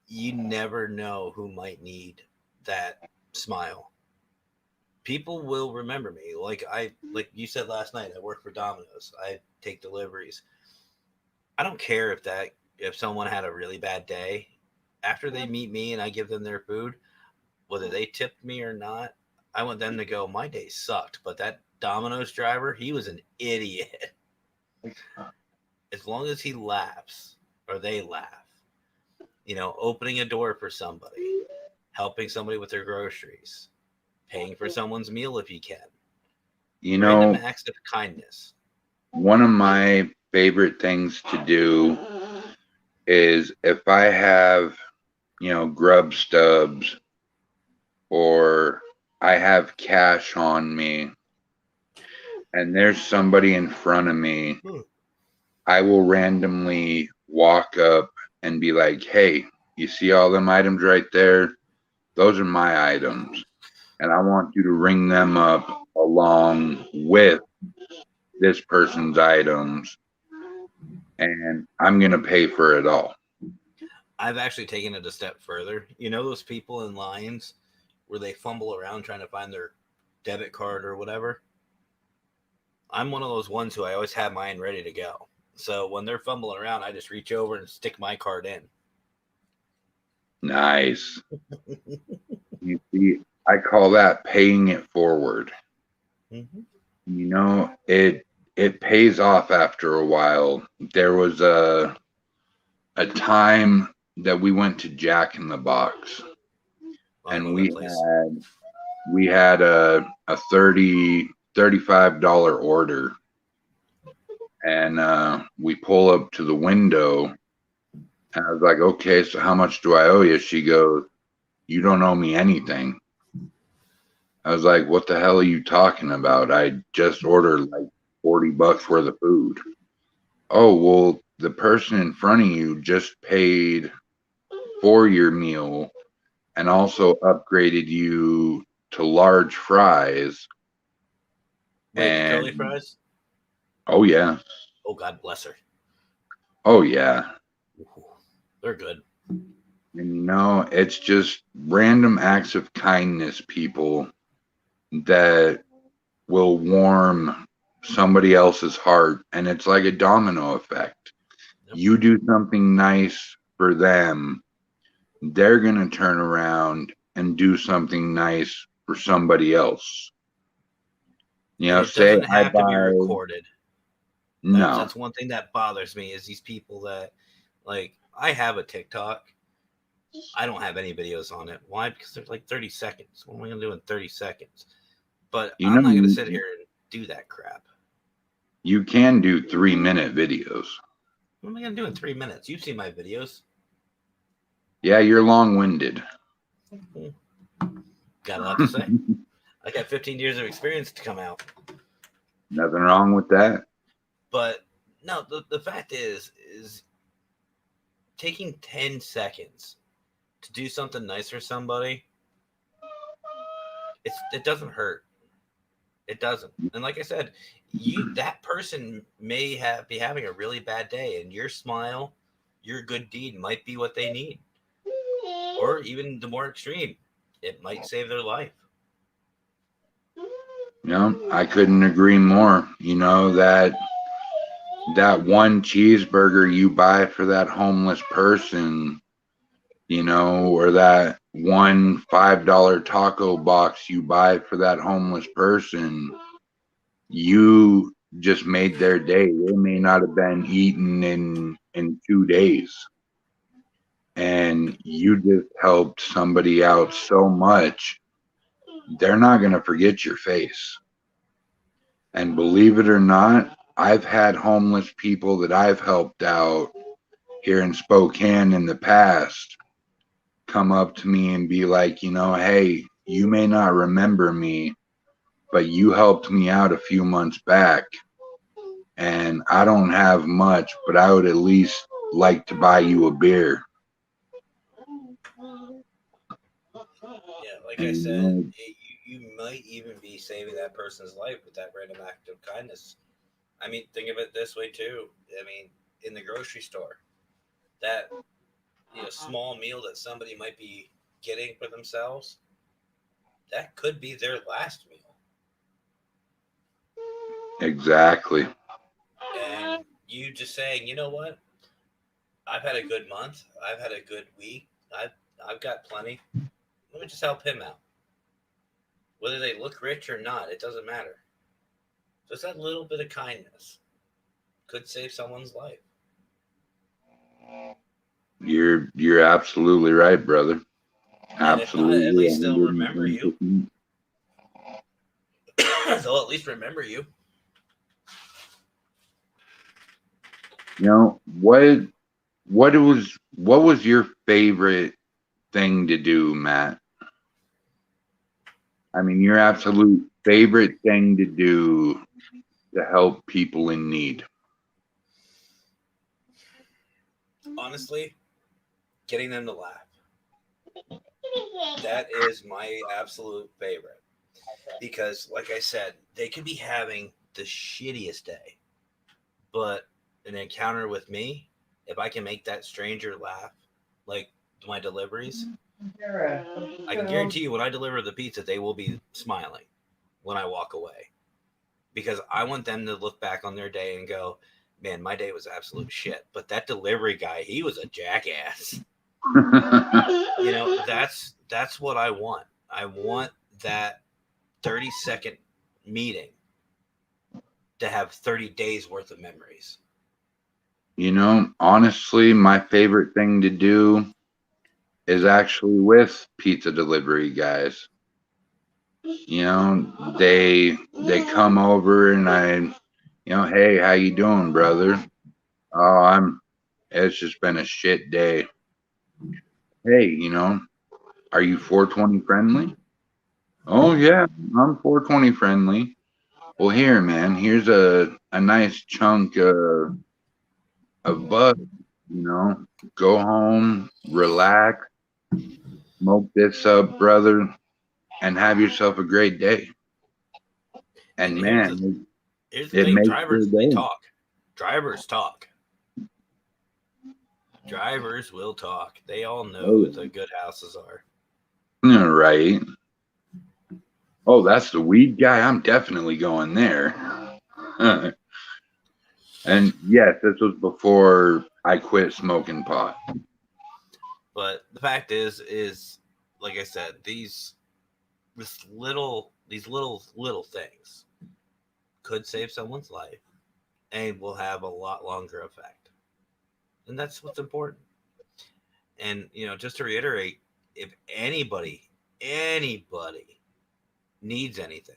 You never know who might need that smile. People will remember me. Like you said last night, I work for Domino's. I take deliveries. I don't care if someone had a really bad day. After they meet me and I give them their food, whether they tipped me or not, I want them to go, my day sucked, but that Domino's driver, he was an idiot. As long as he laughs or they laugh, opening a door for somebody, helping somebody with their groceries, paying for someone's meal if you can. Random acts of kindness. One of my favorite things to do is if I have, grub stubs or I have cash on me and there's somebody in front of me, I will randomly walk up and be like, hey, you see all them items right there? Those are my items. And I want you to ring them up along with this person's items. And I'm going to pay for it all. I've actually taken it a step further. Those people in lines where they fumble around trying to find their debit card or whatever? I'm one of those ones who I always have mine ready to go. So when they're fumbling around, I just reach over and stick my card in. Nice. You see, I call that paying it forward. Mm-hmm. It pays off after a while. There was a time that we went to Jack in the Box, and we had a $35 order, and we pull up to the window, and I was like, okay, so how much do I owe you? She goes, you don't owe me anything. I was like, what the hell are you talking about? I just ordered like $40 worth of food. Oh, well, the person in front of you just paid for your meal and also upgraded you to large fries. Wait, curly fries? Oh, yeah. Oh, God bless her. Oh, yeah. They're good. And it's just random acts of kindness, people, that will warm somebody else's heart. And it's like a domino effect. You do something nice for them, they're going to turn around and do something nice for somebody else. You And know, it say doesn't I have to be buy, recorded. no, That's one thing that bothers me is these people that, like, I have a TikTok. I don't have any videos on it. Why? Because they're like 30 seconds. What am I going to do in 30 seconds? But you I'm not going to know, sit here and do that crap. you can do 3-minute videos. What am I going to do in 3 minutes? You've seen my videos. Yeah, you're long-winded. Got a lot to say. I got 15 years of experience to come out. Nothing wrong with that. But no, the fact is taking 10 seconds to do something nice for somebody, it doesn't hurt. It doesn't. And like I said, that person may be having a really bad day, and your smile, your good deed might be what they need. Or even the more extreme, it might save their life. You know, I couldn't agree more. You know, that one cheeseburger you buy for that homeless person, you know, or that one $5 taco box you buy for that homeless person, you just made their day. They may not have been eaten in 2 days, and you just helped somebody out so much, they're not going to forget your face. And believe it or not, I've had homeless people that I've helped out here in Spokane in the past come up to me and be like, you know, hey, you may not remember me, but you helped me out a few months back, and I don't have much, but I would at least like to buy you a beer. Yeah, like I And, said, you might even be saving that person's life with that random act of kindness. I mean, think of it this way too. I mean, in the grocery store, that small meal that somebody might be getting for themselves, that could be their last meal. exactly. And you just saying, you know what? I've had a good month. I've had a good week. I've got plenty. Let me just help him out. Whether they look rich or not, it doesn't matter. Just that little bit of kindness could save someone's life. You're absolutely right, brother. And if not, at Absolutely, least they'll remember you. 110%. They'll at least remember you. You know, what was your favorite thing to do, Matt? I mean, your absolute favorite thing to do to help people in need. Honestly, getting them to laugh. That is my absolute favorite. Because, like I said, they could be having the shittiest day. But an encounter with me, if I can make that stranger laugh, like my deliveries, I can guarantee you when I deliver the pizza, they will be smiling when I walk away. Because I want them to look back on their day and go, man, my day was absolute shit. But that delivery guy, he was a jackass. That's what I want. I want that 30-second meeting to have 30 days worth of memories. You know, honestly, my favorite thing to do is actually with pizza delivery guys. You know, they come over and hey, how you doing, brother? Oh, it's just been a shit day. Hey, are you 420 friendly? Oh yeah, I'm 420 friendly. Well, here, man, here's a nice chunk of bud. Go home, relax, smoke this up, brother, and have yourself a great day. And man, here's the it thing: makes drivers, your they day. talk. Drivers talk. Drivers will talk. They all know who the good houses are. Right. Oh, that's the weed guy. I'm definitely going there. And yes, this was before I quit smoking pot. But the fact is like I said, these little things could save someone's life and will have a lot longer effect. And that's what's important. And just to reiterate, if anybody needs anything,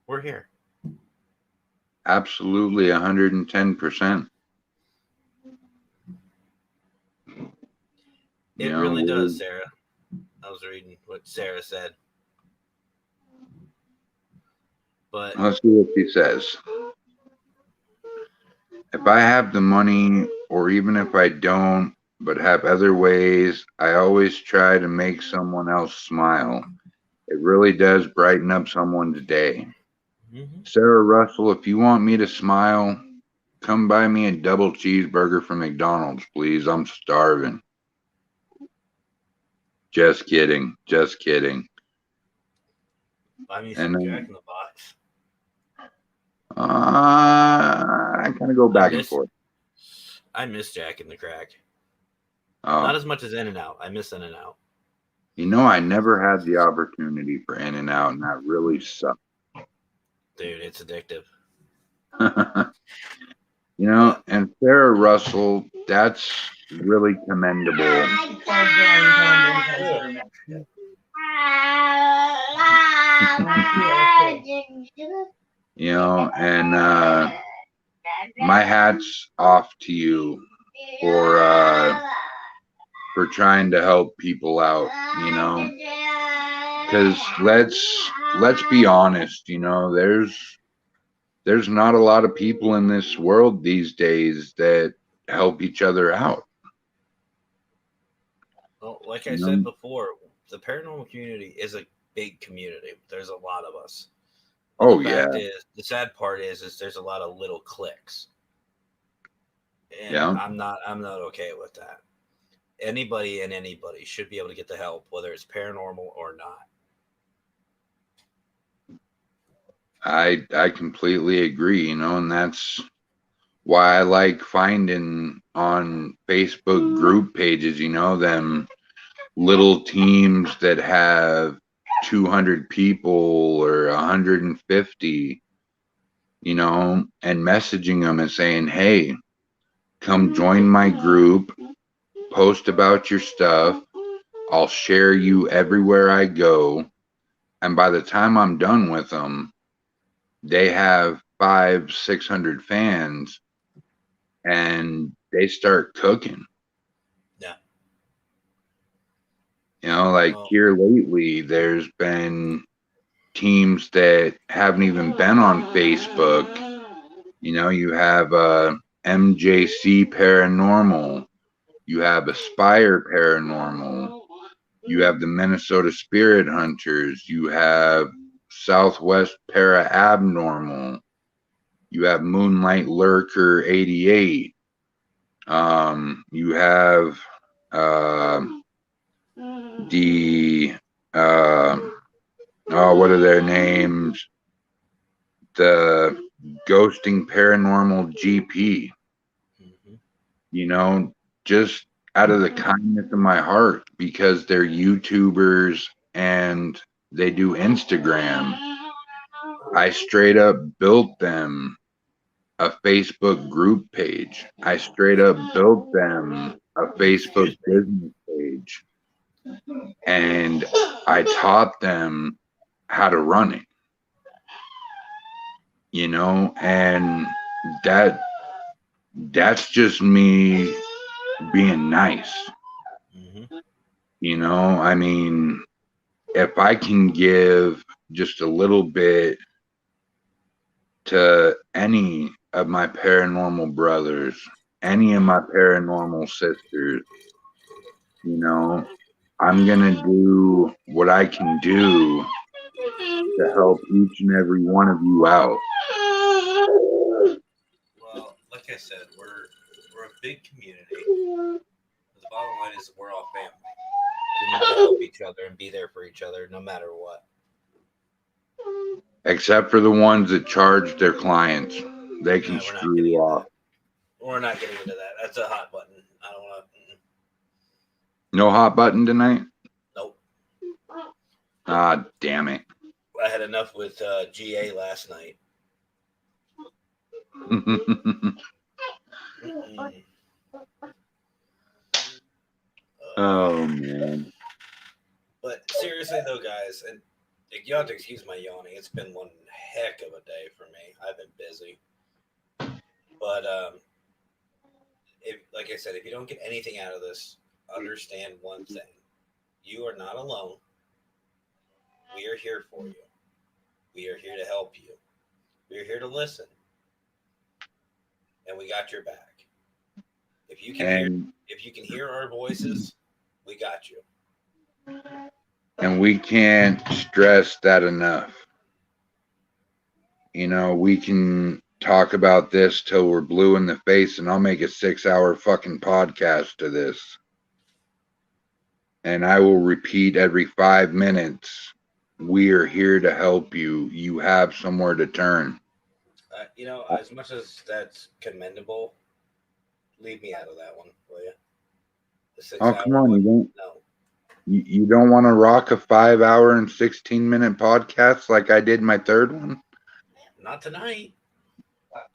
we're here. Absolutely, 110%. It really does, Sarah. I was reading what Sarah said. But let's see what she says. If I have the money, or even if I don't, but have other ways, I always try to make someone else smile. It really does brighten up someone's day. Sarah Russell, if you want me to smile, come buy me a double cheeseburger from McDonald's, please. I'm starving. Just kidding. Just kidding. Buy me some Jack in the Box. I kind of go back and forth. I miss Jack in the Crack. Oh. Not as much as In-N-Out. I miss In-N-Out. I never had the opportunity for In-N-Out, and that really sucked. Dude, it's addictive. And Sarah Russell, that's really commendable. And my hat's off to you for trying to help people out, because let's be honest, there's not a lot of people in this world these days that help each other out. Well, like I said before, the paranormal community is a big community. There's a lot of us. Oh, The sad part is there's a lot of little cliques. And I'm not okay with that. Anybody and anybody should be able to get the help, whether it's paranormal or not. I completely agree, and that's why I like finding on Facebook group pages, them little teams that have 200 people or 150, and messaging them and saying, hey, come join my group, post about your stuff. I'll share you everywhere I go. And by the time I'm done with them, they have 500-600 fans, and they start cooking. Yeah. Here lately, there's been teams that haven't even been on Facebook. You have MJC Paranormal, you have Aspire Paranormal, you have the Minnesota Spirit Hunters, you have Southwest Para Abnormal, you have Moonlight Lurker 88, you have what are their names? The Ghosting Paranormal GP. Just out of the kindness of my heart, because they're YouTubers and they do Instagram. I straight up built them a Facebook group page. I straight up built them a Facebook business page. And I taught them how to run it. And that's just me being nice. I mean, if I can give just a little bit to any of my paranormal brothers, any of my paranormal sisters, I'm going to do what I can do to help each and every one of you out. Well, like I said, we're a big community. The bottom line is we're all family. We need to help each other and be there for each other no matter what. Except for the ones that charge their clients. They can screw off. We're not getting into that. That's a hot button. I don't want to. No hot button tonight? Nope. Ah, damn it. I had enough with GA last night. Oh, man. But seriously, though, guys, and you have to excuse my yawning. It's been one heck of a day for me. I've been busy. But, like I said, if you don't get anything out of this, understand one thing. You are not alone. We are here for you. We are here to help you. We are here to listen. And we got your back. If you can hear our voices, we got you. And we can't stress that enough. You know, we can talk about this till we're blue in the face, and I'll make a 6-hour fucking podcast to this. And I will repeat every 5 minutes, we are here to help you. You have somewhere to turn. You know, as much as that's commendable, leave me out of that one, will you? The 6 Oh, come on. No. You don't want to rock a 5-hour and 16-minute podcast like I did my third one? Not tonight.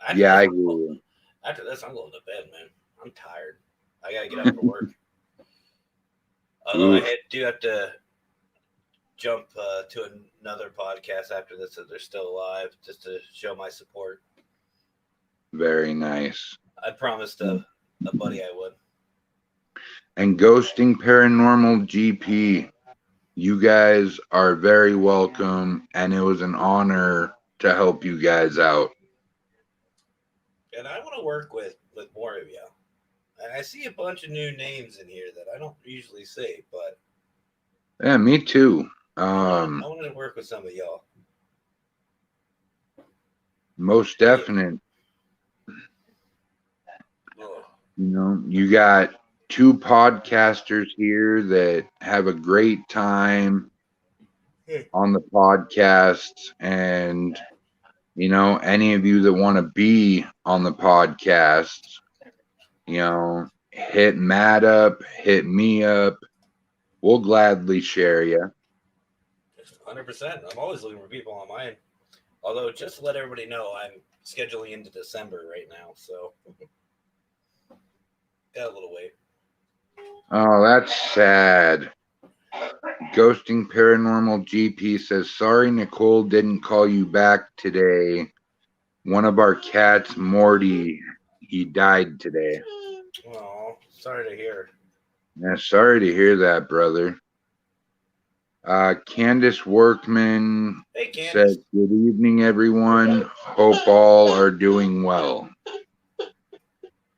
I hear you. After this, I'm going to bed, man. I'm tired. I got to get up for work. Although I do have to jump to another podcast after this if they're still alive, just to show my support. Very nice. I promised a buddy I would. And Ghosting Paranormal GP, you guys are very welcome, and it was an honor to help you guys out. And I want to work with more of you. And I see a bunch of new names in here that I don't usually see, but yeah, me too. I want to work with some of y'all. Most definite. Oh. You know, you got 2 podcasters here that have a great time on the podcasts, and you know, any of you that want to be on the podcast, you know, hit Matt up, hit me up. We'll gladly share you. 100%. I'm always looking for people on mine. Although, just to let everybody know, I'm scheduling into December right now, so got a little wait. Oh, that's sad. Ghosting Paranormal GP says, sorry Nicole didn't call you back today. One of our cats, Morty, he died today. Oh, sorry to hear. Yeah, sorry to hear that, brother. Candace Workman says, good evening, everyone. Hope all are doing well.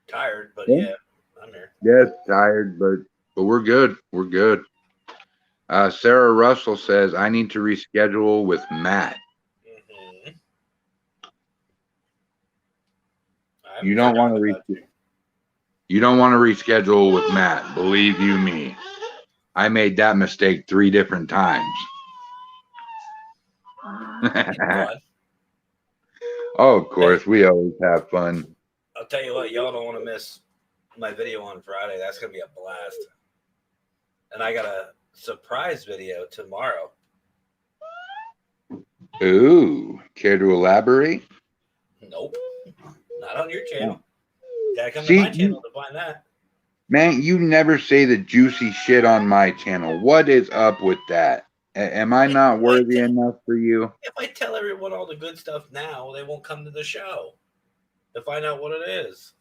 Tired, but yeah, I'm here. Yes, tired, but we're good. We're good. Sarah Russell says, I need to reschedule with Matt. Mm-hmm. You don't want to reschedule with Matt. Believe you me. I made that mistake 3 different times. Oh, of course. We always have fun. I'll tell you what, y'all don't want to miss my video on Friday. That's going to be a blast. And I got a surprise video tomorrow. Ooh, care to elaborate? Nope. Not on your channel. Gotta come See, to my channel to find that. Man, you never say the juicy shit on my channel. What is up with that? Am I not worthy enough for you? If I tell everyone all the good stuff now, they won't come to the show to find out what it is.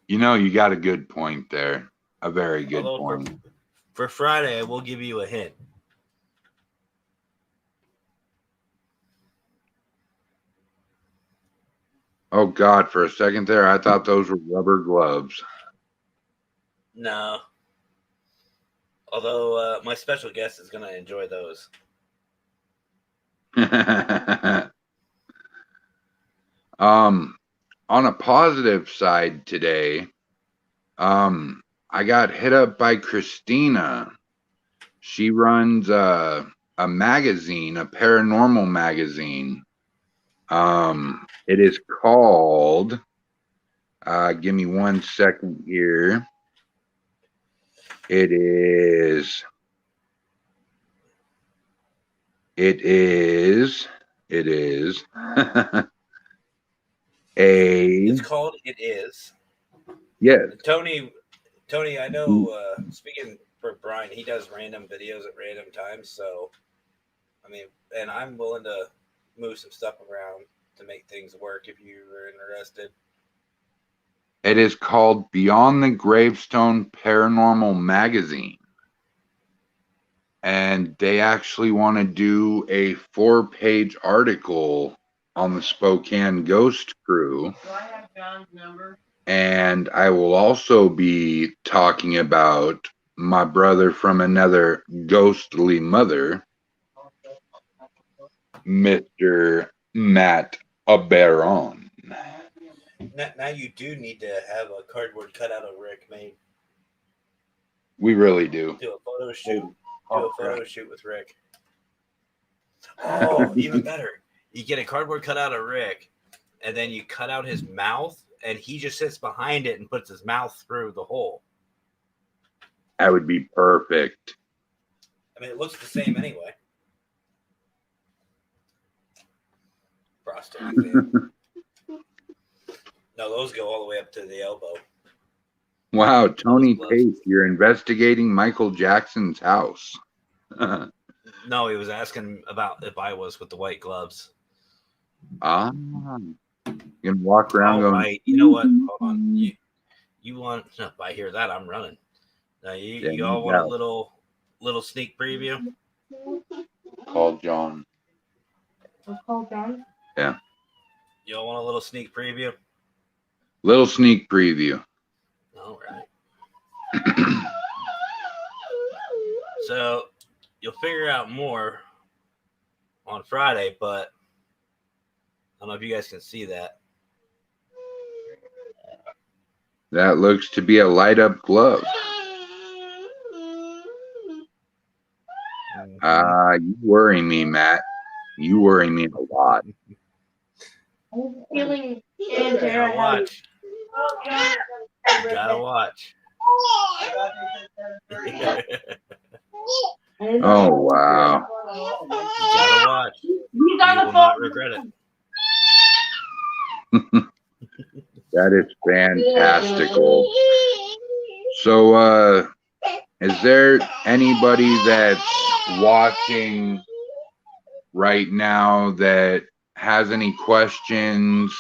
You know, you got a good point there. A very good point. For Friday, I will give you a hint. Oh, God, for a second there, I thought those were rubber gloves. No. Although my special guest is going to enjoy those. On a positive side today, I got hit up by Christina. She runs a magazine, a paranormal magazine. It is called Give me 1 second here. It is It's a called It Is. yes. Tony, I know, speaking for Brian, he does random videos at random times. So, I mean, and I'm willing to move some stuff around to make things work if you are interested. It is called Beyond the Gravestone Paranormal Magazine. And they actually want to do a 4-page article on the Spokane Ghost crew. Do I have John's number? And I will also be talking about my brother from another ghostly mother, Mr. Matt Aberon. Now you do need to have a cardboard cutout of Rick made. We really do. Do a photo shoot. Do a photo shoot with Rick. Oh, even better. You get a cardboard cutout of Rick, and then you cut out his mouth, and he just sits behind it and puts his mouth through the hole. That would be perfect. I mean, it looks the same anyway. Prostate exam. No, those go all the way up to the elbow. Wow, Tony Pace, you're investigating Michael Jackson's house. No, he was asking about if I was with the white gloves. You can walk around going, right. You know what? Hold on. You want? No, if I hear that, I'm running. Now you all want a little sneak preview? Call John. Call John? Yeah. You all want a little sneak preview? Little sneak preview. All right. So you'll figure out more on Friday, but I don't know if you guys can see that. That looks to be a light up glove. You worry me, Matt. You worry me a lot. I'm feeling Gotta watch. Gotta watch. Oh, wow. You gotta watch. You will not regret it. That is fantastical. So, is there anybody that's watching right now that has any questions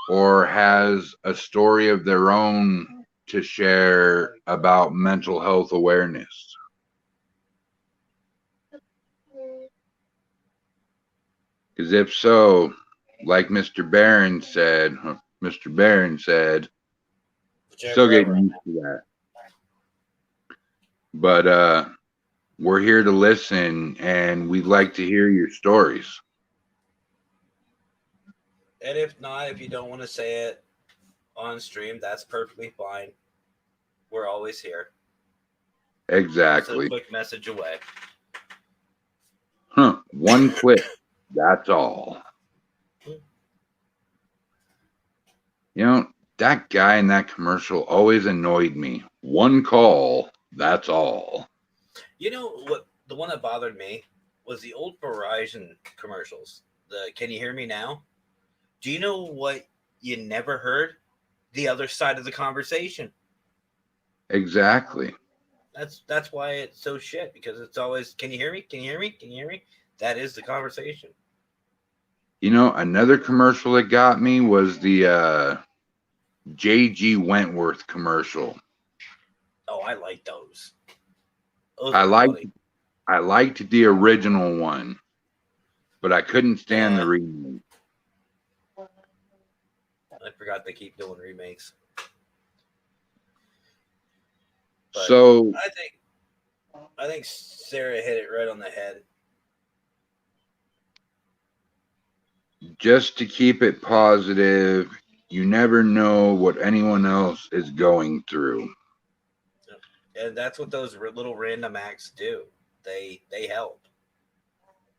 or has a story of their own to share about mental health awareness? Because if so, like Mr. Barron said, still getting used to that. But we're here to listen, and we'd like to hear your stories. And if not, if you don't want to say it on stream, that's perfectly fine. We're always here. Exactly. Just a quick message away. One click. That's all. You know, that guy in that commercial always annoyed me. One call. That's all. You know what? The one that bothered me was the old Verizon commercials. The "Can you hear me now?" Do you know what you never heard? The other side of the conversation. Exactly. That's why it's so shit, because it's always, "Can you hear me? Can you hear me? Can you hear me?" That is the conversation. You know, another commercial that got me was the J.G. Wentworth commercial. Oh, I like those. I liked the original one, but I couldn't stand the remake. I forgot they keep doing remakes. But So I think Sarah hit it right on the head. Just to keep it positive, you never know what anyone else is going through. And that's what those little random acts do. They help.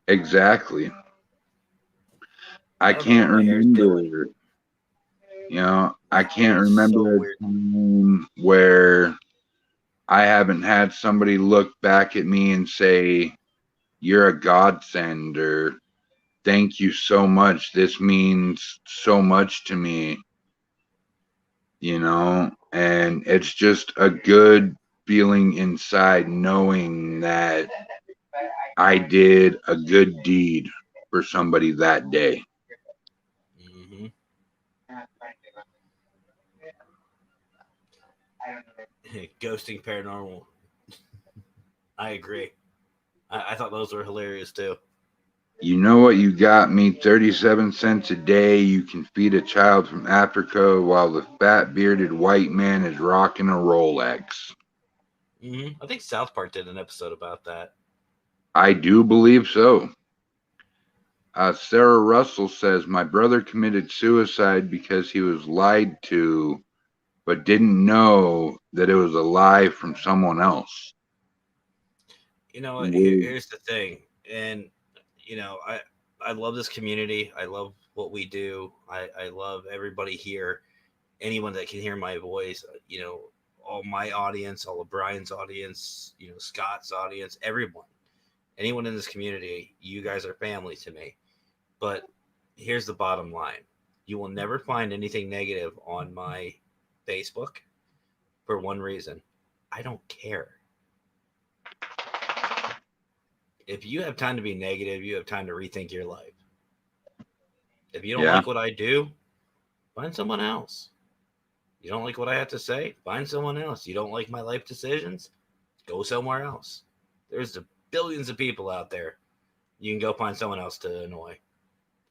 Exactly. I can't remember. You know, I can't It's so remember a weird. time where I haven't had somebody look back at me and say, "You're a godsend," or "Thank you so much. This means so much to me," and it's just a good feeling inside knowing that I did a good deed for somebody that day. Mm-hmm. Ghosting paranormal. I agree. I thought those were hilarious too. You know what you got me? 37 cents a day. You can feed a child from Africa while the fat bearded white man is rocking a Rolex. I think South Park did an episode about that. I do believe so. Sarah Russell says, my brother committed suicide because he was lied to, but didn't know that it was a lie from someone else. You know, We- here's the thing, and I love this community. I love what we do. I love everybody here. Anyone that can hear my voice, all my audience, all of Brian's audience, Scott's audience, everyone, anyone in this community, you guys are family to me. But here's the bottom line: you will never find anything negative on my Facebook for one reason: I don't care. If you have time to be negative, you have time to rethink your life. If you don't Yeah, like what I do, find someone else. You don't like what I have to say, find someone else. You don't like my life decisions, go somewhere else. There's billions of people out there. You can go find someone else to annoy.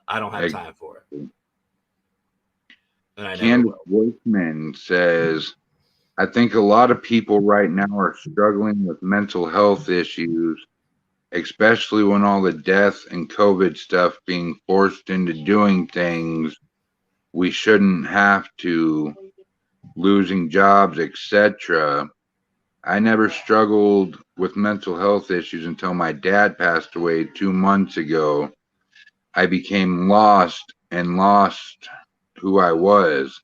I don't have time for it. And I never Candace will. Workman says, I think a lot of people right now are struggling with mental health issues, especially when all the death and COVID stuff being forced into doing things we shouldn't have to, losing jobs, etc. I never struggled with mental health issues until my dad passed away 2 months ago. I became lost and lost who I was.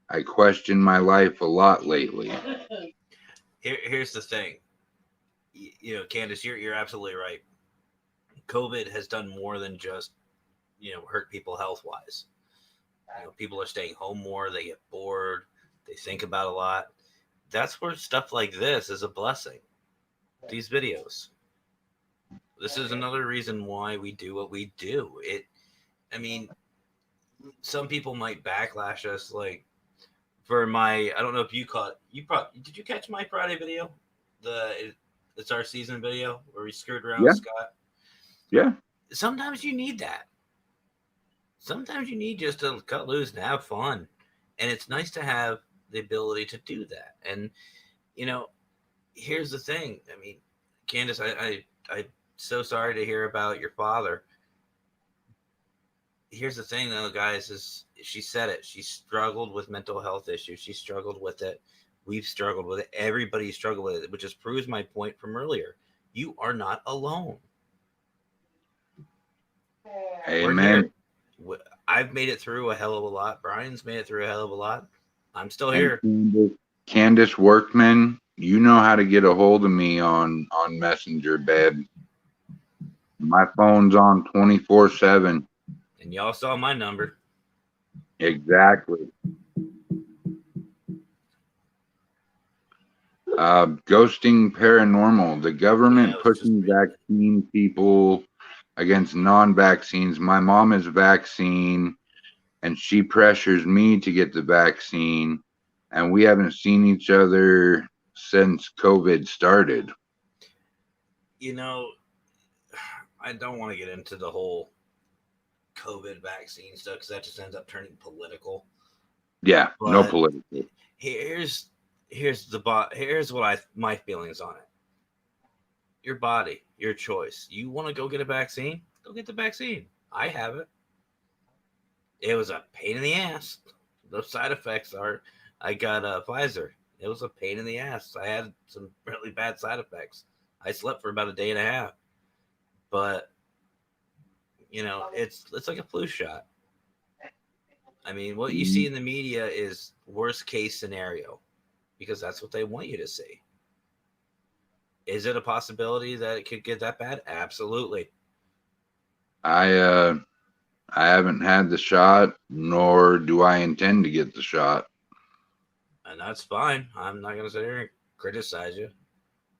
I question my life a lot lately. Here's the thing. Candace, you're absolutely right. COVID has done more than just, hurt people health wise. People are staying home more. They get bored. They think about a lot. That's where stuff like this is a blessing. These videos. This is another reason why we do what we do. I mean, some people might backlash us like for my. I don't know if you caught. Did you catch my Friday video? It's our season video where we screwed around Yeah, with Scott. yeah, Sometimes you need that. Sometimes you need just to cut loose and have fun, and it's nice to have the ability to do that. And you know, here's the thing. I mean, Candace, I'm so sorry to hear about your father. Here's the thing, though, guys, is she said it. She struggled with mental health issues. She struggled with it. We've struggled with it. Everybody struggled with it, which just proves my point from earlier. You are not alone. We're amen. here. I've made it through a hell of a lot. Brian's made it through a hell of a lot. I'm still And here. Candace Workman, you know how to get a hold of me on Messenger, babe. My phone's on 24/7. And y'all saw my number. Exactly. Ghosting paranormal. The Yeah, government I was just pushing reading that. vaccine people against non-vaccines. My mom is vaccine, and she pressures me to get the vaccine, and we haven't seen each other since COVID started. You know, I don't want to get into the whole COVID vaccine stuff because that just ends up turning political. Yeah, no But political. here's here's what my feelings on it. Your body, your choice. You want to go get a vaccine? Go get the vaccine. I have it. It was a pain in the ass. The side effects are. I got a Pfizer. It was a pain in the ass. I had some really bad side effects. I slept for about a day and a half. But it's like a flu shot. I mean, what you see in the media is worst case scenario because that's what they want you to see. Is it a possibility that it could get that bad? Absolutely. I haven't had the shot, nor do I intend to get the shot. And that's fine. I'm not going to sit here and criticize you.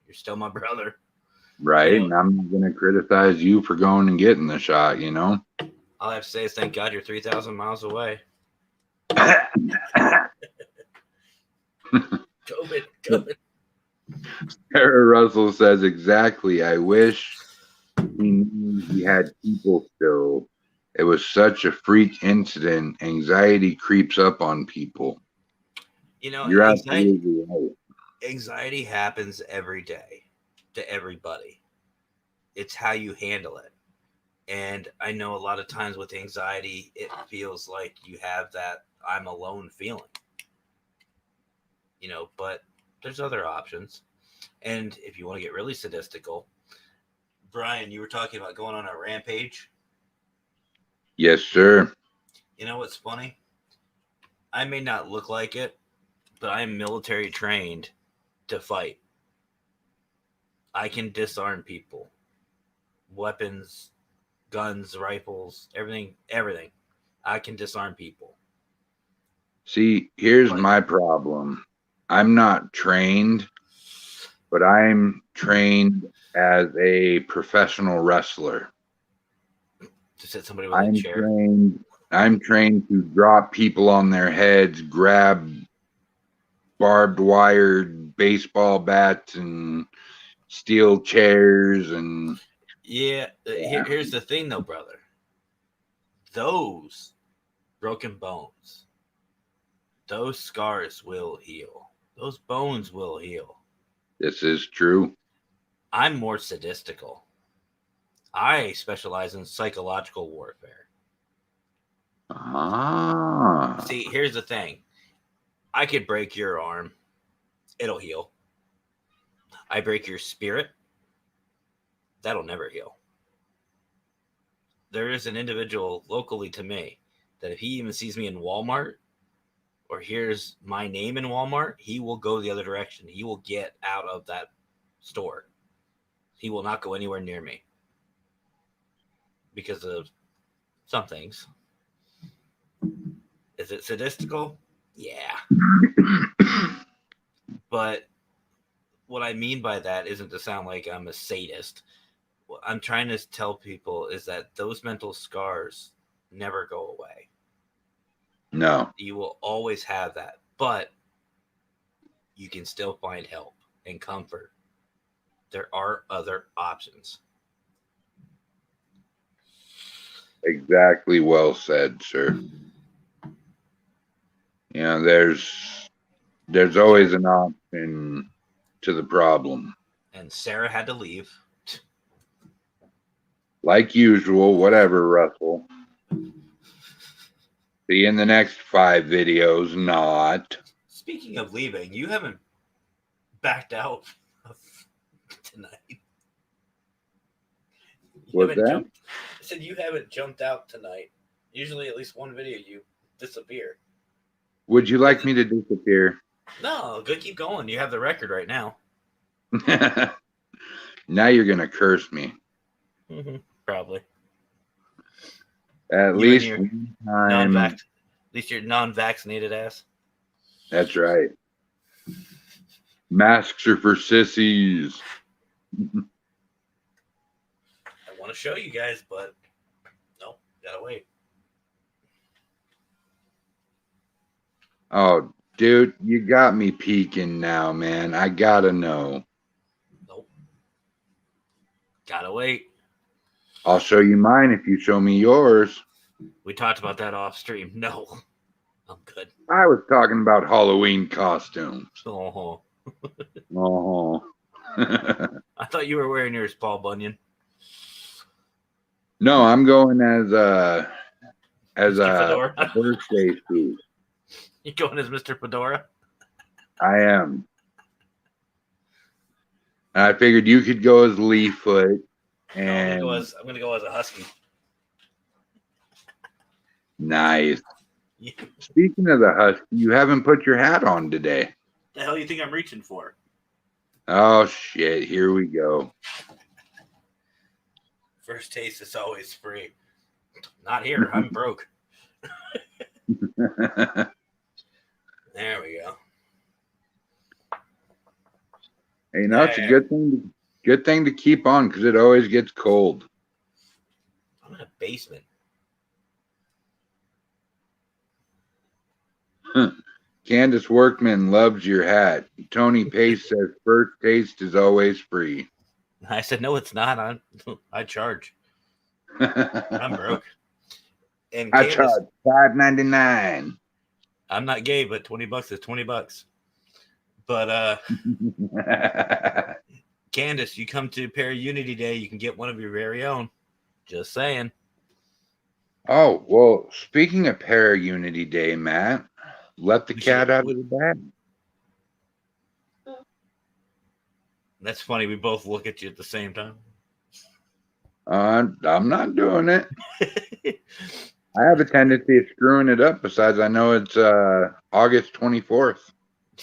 You're still my brother. Right. You know, and I'm not going to criticize you for going and getting the shot, you know? all I have to say is thank God you're 3,000 miles away. COVID. Sarah Russell says exactly. I wish he knew he had people still. It was such a freak incident. Anxiety creeps up on people. You know, You're absolutely right. Anxiety happens every day to everybody. It's how you handle it. And I know a lot of times with anxiety, it feels like you have that I'm alone feeling. You know, but there's other options. And if you want to get really sadistical, Brian, you were talking about going on a rampage. Yes, sir. You know what's funny? I may not look like it, but I am military trained to fight. I can disarm people. Weapons, guns, rifles, everything. I can disarm people. See, here's my problem. I'm not trained, but I'm trained as a professional wrestler. Just hit somebody with a chair. I'm trained to drop people on their heads, grab barbed wire baseball bats and steel chairs and Here's the thing though, brother. Those broken bones, those scars will heal. Those bones will heal. This is true. I'm more sadistical. I specialize in psychological warfare. See, here's the thing. I could break your arm. It'll heal. I break your spirit. That'll never heal. There is an individual locally to me that if he even sees me in Walmart or hears my name in Walmart, he will go the other direction. He will get out of that store. He will not go anywhere near me because of some things. Is it sadistical? Yeah. But what I mean by that isn't to sound like I'm a sadist. What I'm trying to tell people is that those mental scars never go away. No. You will always have that, but you can still find help and comfort. There are other options. Exactly, well said, sir. You know, there's always an option to the problem. And Sarah had to leave. Like usual, whatever, Russell. See you in the next 5 videos, not. Speaking of leaving, you haven't backed out tonight. What's that? I said you haven't jumped out tonight. Usually at least one video you disappear. Would you like me to disappear? No, good, keep going. You have the record right now. Now you're going to curse me. Mm-hmm. Probably. At least one time. At least you're non-vaccinated ass. That's right. Masks are for sissies. I want to show you guys, but no, gotta wait. Oh, dude, you got me peeking now, man. I gotta know. Nope. Gotta wait. I'll show you mine if you show me yours. We talked about that off stream. No, I'm good. I was talking about Halloween costumes. Oh. Oh. I thought you were wearing yours, Paul Bunyan. No, I'm going as a Fedora? birthday suit. You going as Mr. Fedora? I am. I figured you could go as Leefoot, and I'm gonna go as a husky. nice. Speaking of the Husky, you haven't put your hat on today. The hell you think I'm reaching for? Oh, shit. Here we go. First taste is always free. Not here. I'm broke. There we go. Hey, no, it's a good thing to keep on because it always gets cold. I'm in a basement. Candace Workman loves your hat. Tony Pace says first taste is always free. I said, no, it's not. I charge. I'm broke. And I Candace, charge $5.99. I'm not gay, but $20 is $20. But Candace, you come to Para Unity Day, you can get one of your very own. Just saying. Oh, well, speaking of Para Unity Day, Matt, let the cat out of the bag. That's funny. We both look at you at the same time. I'm not doing it. I have a tendency of screwing it up. Besides, I know it's August 24th.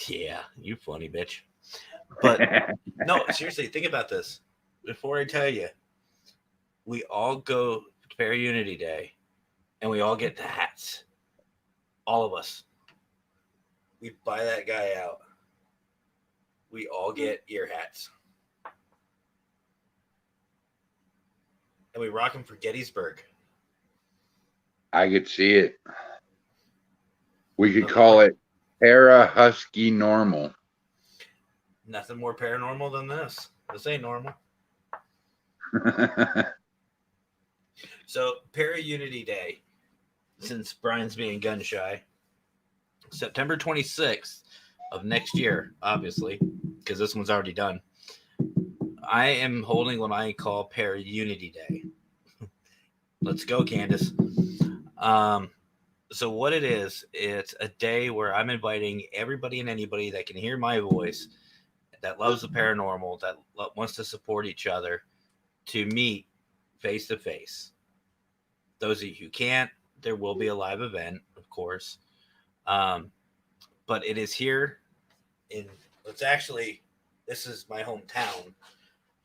Yeah, you funny bitch. But no, seriously, think about this. Before I tell you, we all go to Para Unity Day, and we all get the hats. All of us. We buy that guy out. We all get ear hats. And we rock them for Gettysburg. I could see it. We could call it Para Husky Normal. Nothing more paranormal than this. This ain't normal. So, Para Unity Day, since Brian's being gun shy, September 26th of next year, obviously, because this one's already done, I am holding what I call Para Unity Day. Let's go, Candace. So what it is, it's a day where I'm inviting everybody and anybody that can hear my voice, that loves the paranormal, that wants to support each other, to meet face to face. Those of you who can't, there will be a live event, of course. But it is here this is my hometown,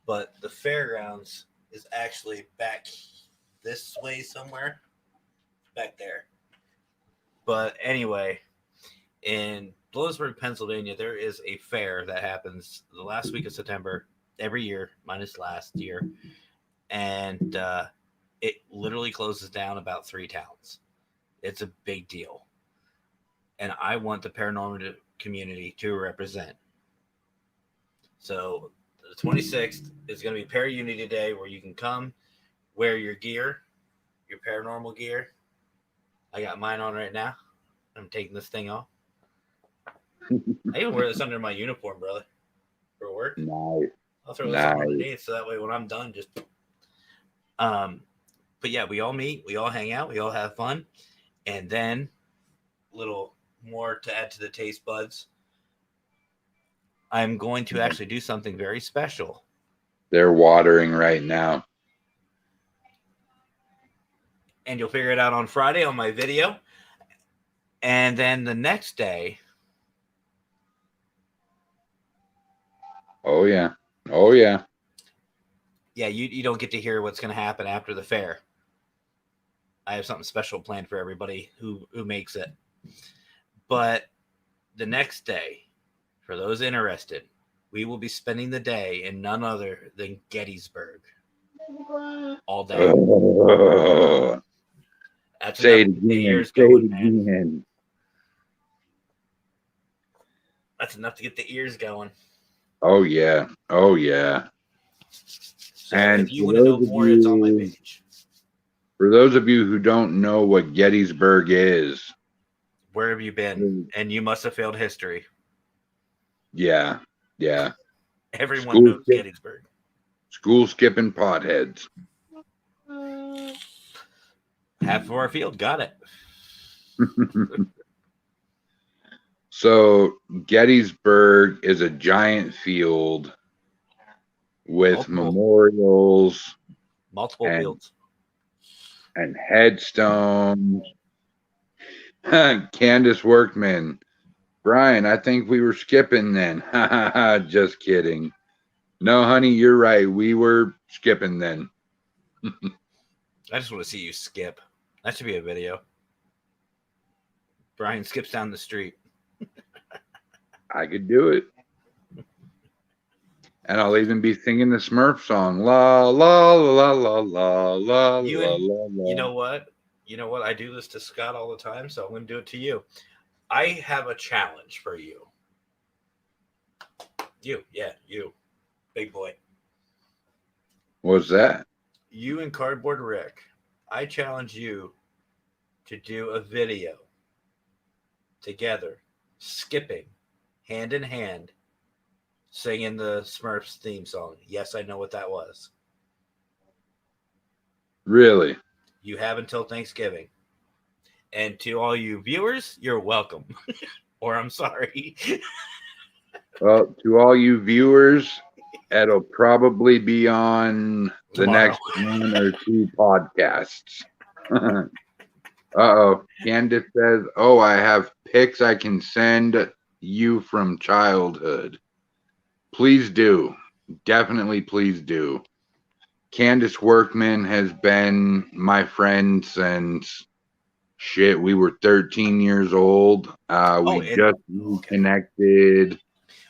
but the fairgrounds is actually back this way somewhere, back there. But anyway, in Bloomsburg, Pennsylvania, there is a fair that happens the last week of September every year, minus last year. And it literally closes down about 3 towns. It's a big deal. And I want the paranormal community to represent. So the 26th is going to be Para Unity Day, where you can come, wear your gear, your paranormal gear. I got mine on right now. I'm taking this thing off. I even wear this under my uniform, brother, for work. Nice. I'll throw this on underneath, so that way when I'm done, just. But yeah, we all meet, we all hang out, we all have fun, and then little more to add to the taste buds. I'm going to actually do something very special. They're watering right now. And you'll figure it out on Friday on my video. And then the next day. Oh, yeah. Oh, yeah. Yeah, you don't get to hear what's going to happen after the fair. I have something special planned for everybody who makes it. But the next day, for those interested, we will be spending the day in none other than Gettysburg. All day. That's say it enough to get the again. ears Say going, it man. again. That's enough to get the ears going. Oh, yeah. Oh, yeah. So and if you want to know more, it's on my page. For those of you who don't know what Gettysburg is. Where have you been? And you must have failed history. Yeah. Yeah. Everyone knows Gettysburg. School skipping potheads. Half of our field got it. So Gettysburg is a giant field with memorials, multiple fields, and headstones. Candace Workman. Brian, I think we were skipping then. Just kidding. No, honey, you're right. We were skipping then. I just want to see you skip. That should be a video. Brian skips down the street. I could do it. And I'll even be singing the Smurf song. La la la la la la You la and la la. you know what? You know what? I do this to Scott all the time, so I'm going to do it to you. I have a challenge for you. You, big boy. What's that? You and Cardboard Rick. I challenge you to do a video together, skipping, hand in hand, singing the Smurfs theme song. Yes, I know what that was. Really? You have until Thanksgiving. And to all you viewers, you're welcome. Or I'm sorry. Well, to all you viewers, it'll probably be on the Tomorrow. next one or two podcasts. Uh-oh. Candace says, oh, I have pics I can send you from childhood. Please do. Definitely please do. Candace Workman has been my friend since we were 13 years old. We just reconnected.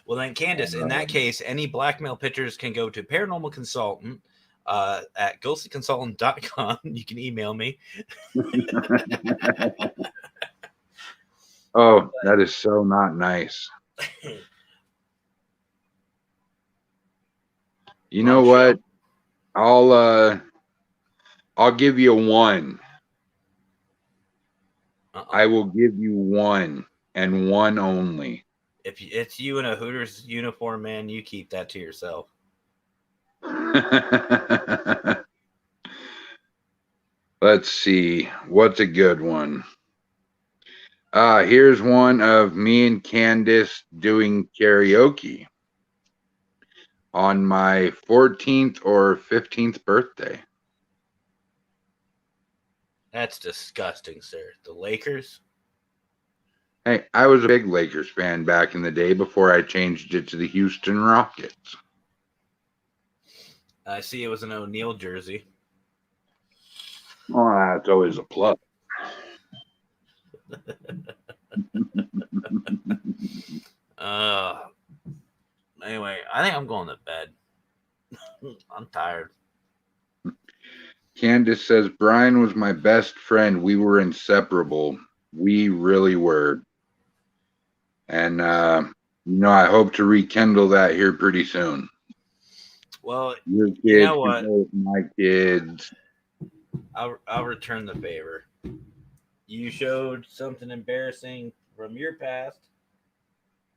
Well, then, Candace, in that case, any blackmail pictures can go to Paranormal Consultant at ghostlyconsultant.com. You can email me. Oh, that is so not nice. You know what? I'll give you one. I will give you one and one only. If it's you in a Hooters uniform, man, you keep that to yourself. Let's see. What's a good one? Here's one of me and Candace doing karaoke on my 14th or 15th birthday. That's disgusting, sir. The Lakers? Hey, I was a big Lakers fan back in the day before I changed it to the Houston Rockets. I see it was an O'Neal jersey. Oh, that's always a plus. Anyway, I think I'm going to bed. I'm tired. Candace says, Brian was my best friend. We were inseparable. We really were. And, I hope to rekindle that here pretty soon. Well, your kids, you know what? My kids. I'll return the favor. You showed something embarrassing from your past.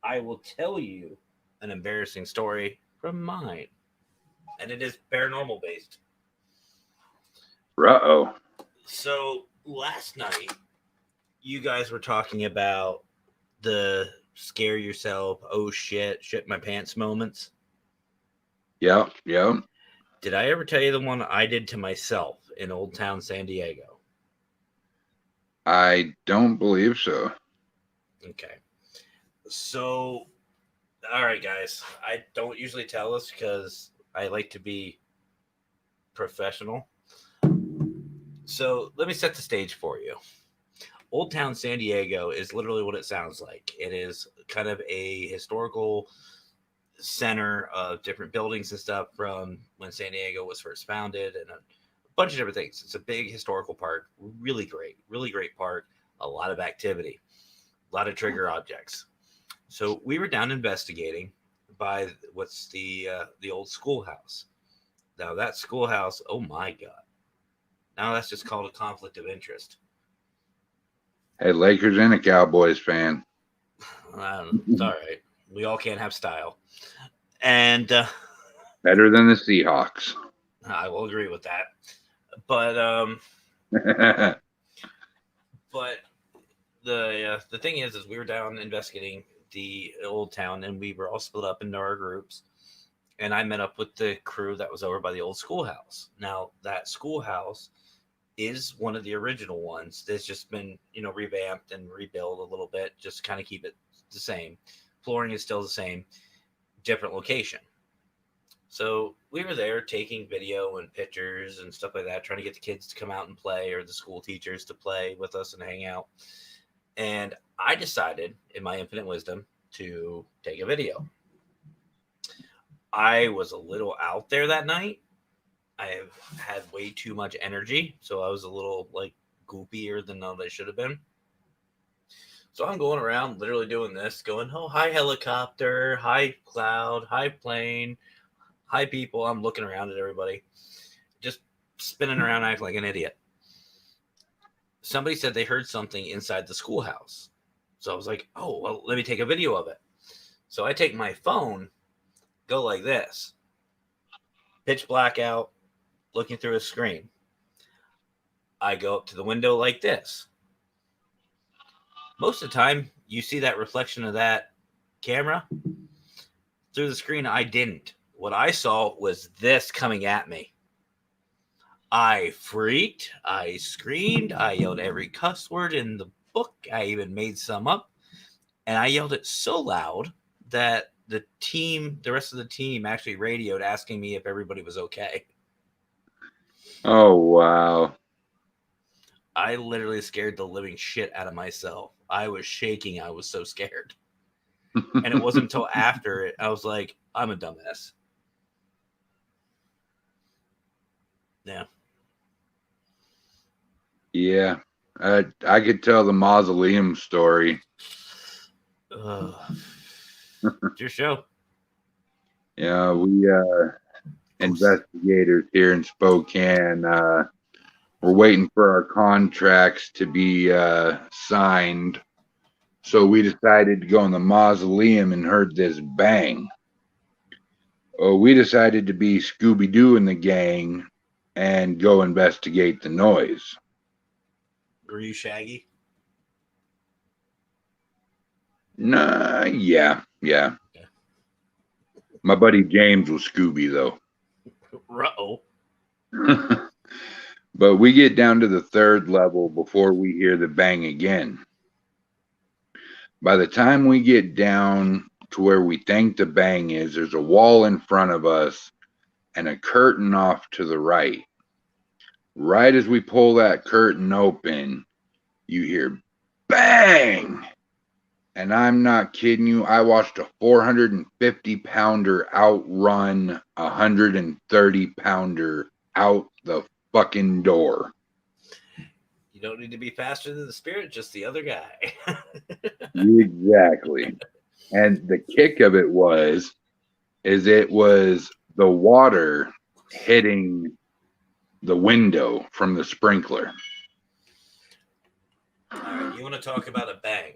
I will tell you an embarrassing story from mine. And it is paranormal based. Uh-oh. So last night, you guys were talking about the scare yourself, oh shit my pants moments. Yeah. Did I ever tell you the one I did to myself in Old Town San Diego? I don't believe so. Okay. So, all right, guys. I don't usually tell this because I like to be professional. So let me set the stage for you. Old Town San Diego is literally what it sounds like. It is kind of a historical center of different buildings and stuff from when San Diego was first founded and a bunch of different things. It's a big historical park, really great park, a lot of activity, a lot of trigger objects. So we were down investigating by what's the old schoolhouse. Now that schoolhouse, oh my God. Now that's just called a conflict of interest. Hey, Lakers and a Cowboys fan. It's all right. We all can't have style. And better than the Seahawks. I will agree with that. But but the thing is we were down investigating the old town, and we were all split up into our groups. And I met up with the crew that was over by the old schoolhouse. Now that schoolhouse is one of the original ones that's just been, revamped and rebuilt a little bit, just to kind of keep it the same. Flooring is still the same, different location. So we were there taking video and pictures and stuff like that, trying to get the kids to come out and play, or the school teachers to play with us and hang out. And I decided, in my infinite wisdom, to take a video. I was a little out there that night. I have had way too much energy, so I was a little goopier than I should have been. So I'm going around literally doing this, going, oh, hi helicopter, hi cloud, hi plane, hi people. I'm looking around at everybody, just spinning around acting like an idiot. Somebody said they heard something inside the schoolhouse. So I was like, oh, well, let me take a video of it. So I take my phone, go like this, pitch black out, looking through a screen. I go up to the window like this. Most of the time, you see that reflection of that camera through the screen. I didn't. What I saw was this coming at me. I freaked. I screamed. I yelled every cuss word in the book. I even made some up. And I yelled it so loud that the rest of the team actually radioed asking me if everybody was okay. Oh, wow. I literally scared the living shit out of myself. I was shaking. I was so scared. And it wasn't until after it, I was like, I'm a dumbass. Yeah. Yeah. I could tell the mausoleum story. It's your show. Yeah, we investigators here in Spokane, we're waiting for our contracts to be signed. So we decided to go in the mausoleum and heard this bang. We decided to be Scooby-Doo in the gang and go investigate the noise. Were you Shaggy? Nah, yeah. Okay. My buddy James was Scooby, though. Uh-oh. But we get down to the third level before we hear the bang again. By the time we get down to where we think the bang is, there's a wall in front of us and a curtain off to the right. Right as we pull that curtain open, you hear bang! And I'm not kidding you. I watched a 450-pounder outrun a 130-pounder out the fucking door. You don't need to be faster than the spirit, just the other guy. Exactly. And the kick of it was the water hitting the window from the sprinkler. All right, you want to talk about a bang?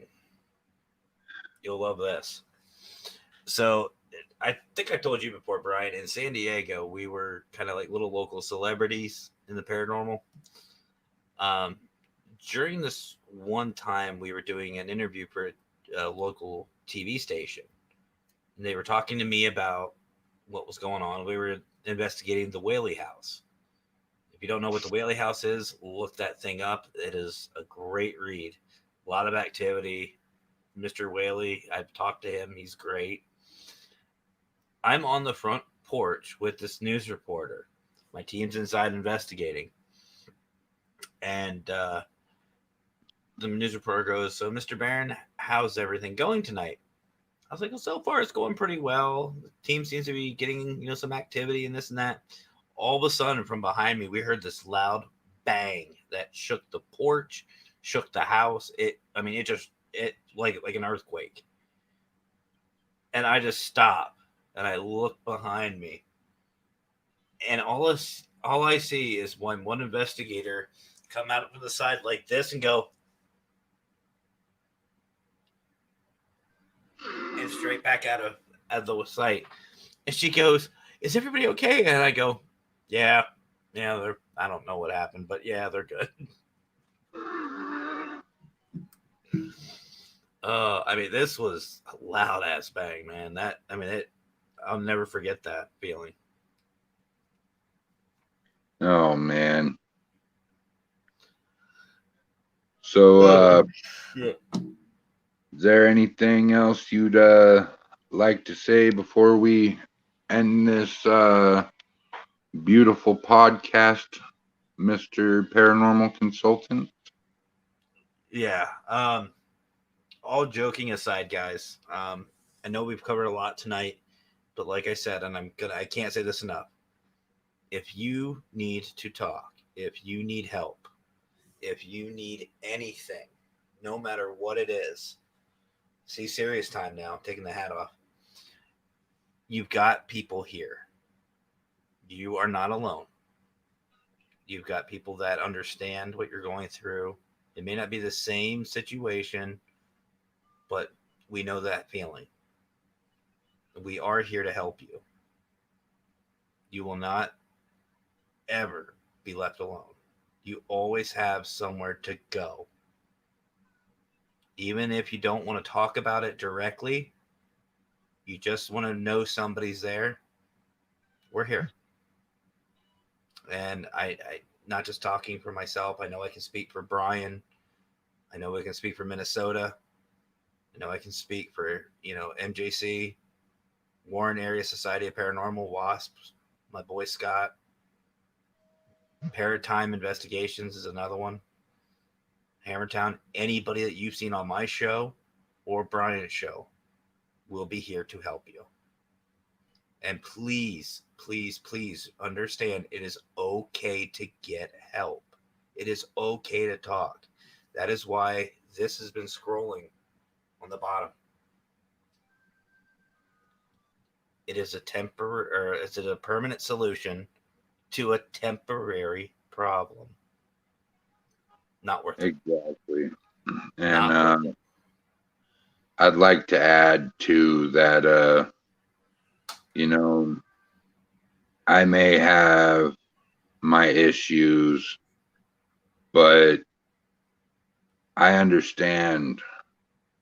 You'll love this. So I think I told you before, Brian, in San Diego, we were kind of like little local celebrities in the paranormal. During this one time, we were doing an interview for a local TV station. And they were talking to me about what was going on. We were investigating the Whaley House. If you don't know what the Whaley House is, look that thing up. It is a great read. A lot of activity. Mr. Whaley, I've talked to him. He's great. I'm on the front porch with this news reporter. My team's inside investigating. And the news reporter goes, so Mr. Barron, how's everything going tonight? I was like, well, so far it's going pretty well. The team seems to be getting, some activity and this and that. All of a sudden, from behind me, we heard this loud bang that shook the porch, shook the house. It like an earthquake. And I just stop and I look behind me, and all I see is one investigator come out from the side like this and go, and straight back out of the sight. And she goes, "Is everybody okay?" And I go, "Yeah, they're. I don't know what happened, but yeah, they're good." This was a loud ass bang, man. I'll never forget that feeling. Oh man. So, Shit. is there anything else you'd like to say before we end this beautiful podcast, Mr. Paranormal Consultant? Yeah. All joking aside, guys. I know we've covered a lot tonight, but like I said, and I can't say this enough. If you need to talk, if you need help, if you need anything, no matter what it is, see, serious time now. I'm taking the hat off. You've got people here. You are not alone. You've got people that understand what you're going through. It may not be the same situation, but we know that feeling. We are here to help you. You will not ever be left alone. You always have somewhere to go. Even if you don't want to talk about it directly, you just want to know somebody's there, we're here. And I not just talking for myself. I know I can speak for Brian. I know I can speak for Minnesota. I know I can speak for, MJC, Warren Area Society of Paranormal, WASPs, my boy Scott. Paratime Investigations is another one. Hammertown, anybody that you've seen on my show or Brian's show will be here to help you. And please, please, please understand it is okay to get help. It is okay to talk. That is why this has been scrolling on the bottom. It is a permanent solution to a temporary problem. Not worth it. Exactly. Not And worth it. I'd like to add to that, I may have my issues, but I understand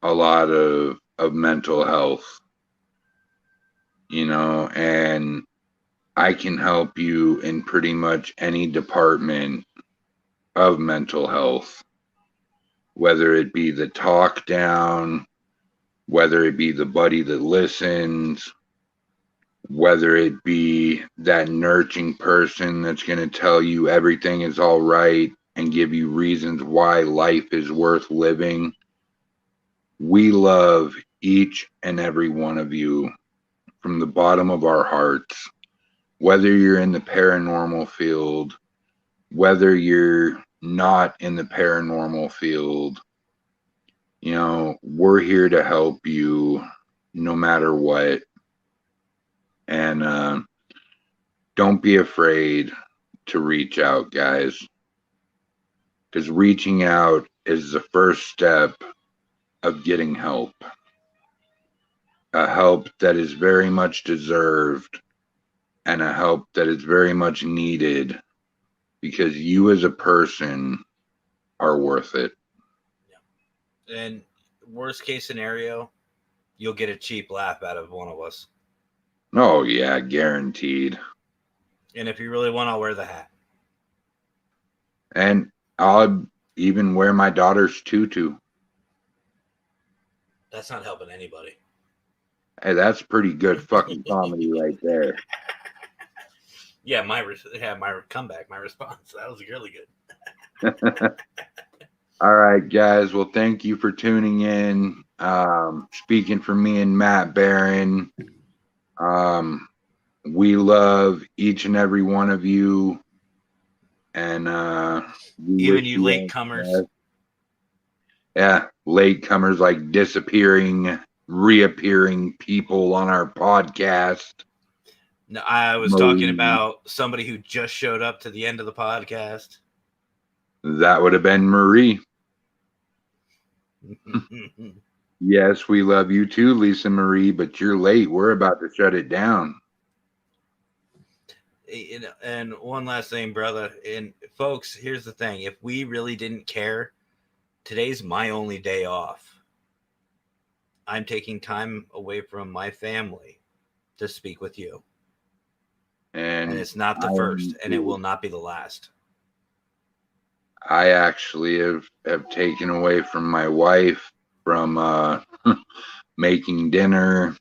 a lot of mental health, and I can help you in pretty much any department of mental health, whether it be the talk down, whether it be the buddy that listens, whether it be that nurturing person that's going to tell you everything is all right and give you reasons why life is worth living. We love each and every one of you from the bottom of our hearts, whether you're in the paranormal field, whether you're not in the paranormal field. We're here to help you no matter what. And don't be afraid to reach out, guys, because reaching out is the first step of getting help, a help that is very much deserved and a help that is very much needed, because you as a person are worth it. And worst case scenario, you'll get a cheap laugh out of one of us. Oh yeah, guaranteed. And if you really want, I'll wear the hat. And I'll even wear my daughter's tutu. That's not helping anybody. Hey, that's pretty good fucking comedy right there. Yeah, my comeback, my response. That was really good. All right, guys. Well, thank you for tuning in. Speaking for me and Matt Barron, we love each and every one of you. And even you latecomers. Yeah, latecomers, like disappearing, reappearing people on our podcast. No, I was talking about somebody who just showed up to the end of the podcast. That would have been Marie. Yes, we love you too, Lisa Marie, but you're late. We're about to shut it down. And one last thing, brother. And folks, here's the thing. If we really didn't care, today's my only day off. I'm taking time away from my family to speak with you. And it's not the first, and it will not be the last. I actually have taken away from my wife from making dinner.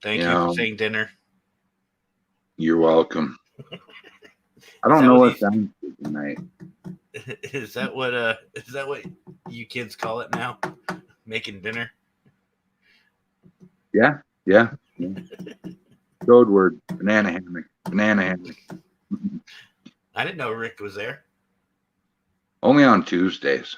Thank you for saying dinner. You're welcome. I Is don't that know what what sounds good tonight. Is that what you kids call it now? Making dinner? Yeah. Code word, banana hammock. I didn't know Rick was there. Only on Tuesdays.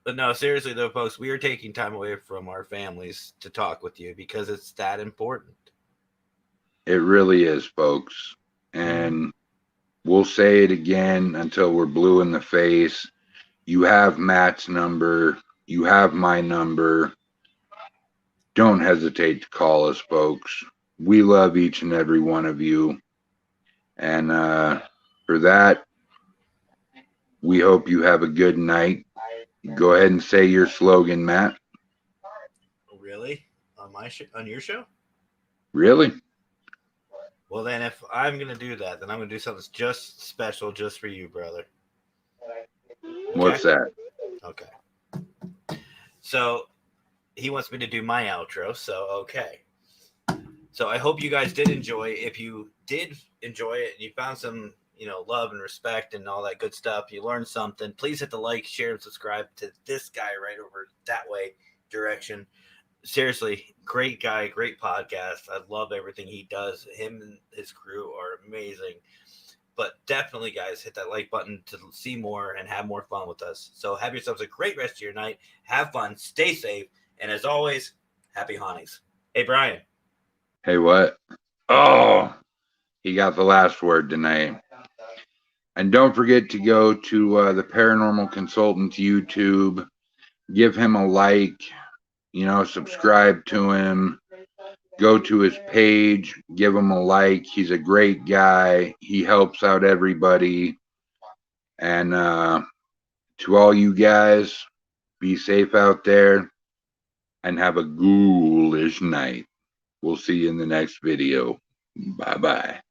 But no, seriously though, folks, we are taking time away from our families to talk with you because it's that important. It really is, folks. And we'll say it again until we're blue in the face. You have Matt's number. You have my number. Don't hesitate to call us, folks. We love each and every one of you. And for that, we hope you have a good night. Go ahead and say your slogan, Matt. Really? On your show? Really? Well, then if I'm going to do that, then I'm going to do something just special just for you, brother. What's that? Okay. So he wants me to do my outro. So, okay. So I hope you guys did enjoy. If you did enjoy it and you found some, love and respect and all that good stuff, you learned something, please hit the like, share, and subscribe to this guy right over that way direction. Seriously, great guy, great podcast. I love everything he does. Him and his crew are amazing. But definitely, guys, hit that like button to see more and have more fun with us. So have yourselves a great rest of your night. Have fun. Stay safe. And as always, happy hauntings. Hey, Brian. Hey, what? Oh, he got the last word tonight. And don't forget to go to the Paranormal Consultant YouTube. Give him a like. Subscribe to him. Go to his page. Give him a like. He's a great guy. He helps out everybody. And to all you guys, be safe out there and have a ghoulish night. We'll see you in the next video. Bye-bye.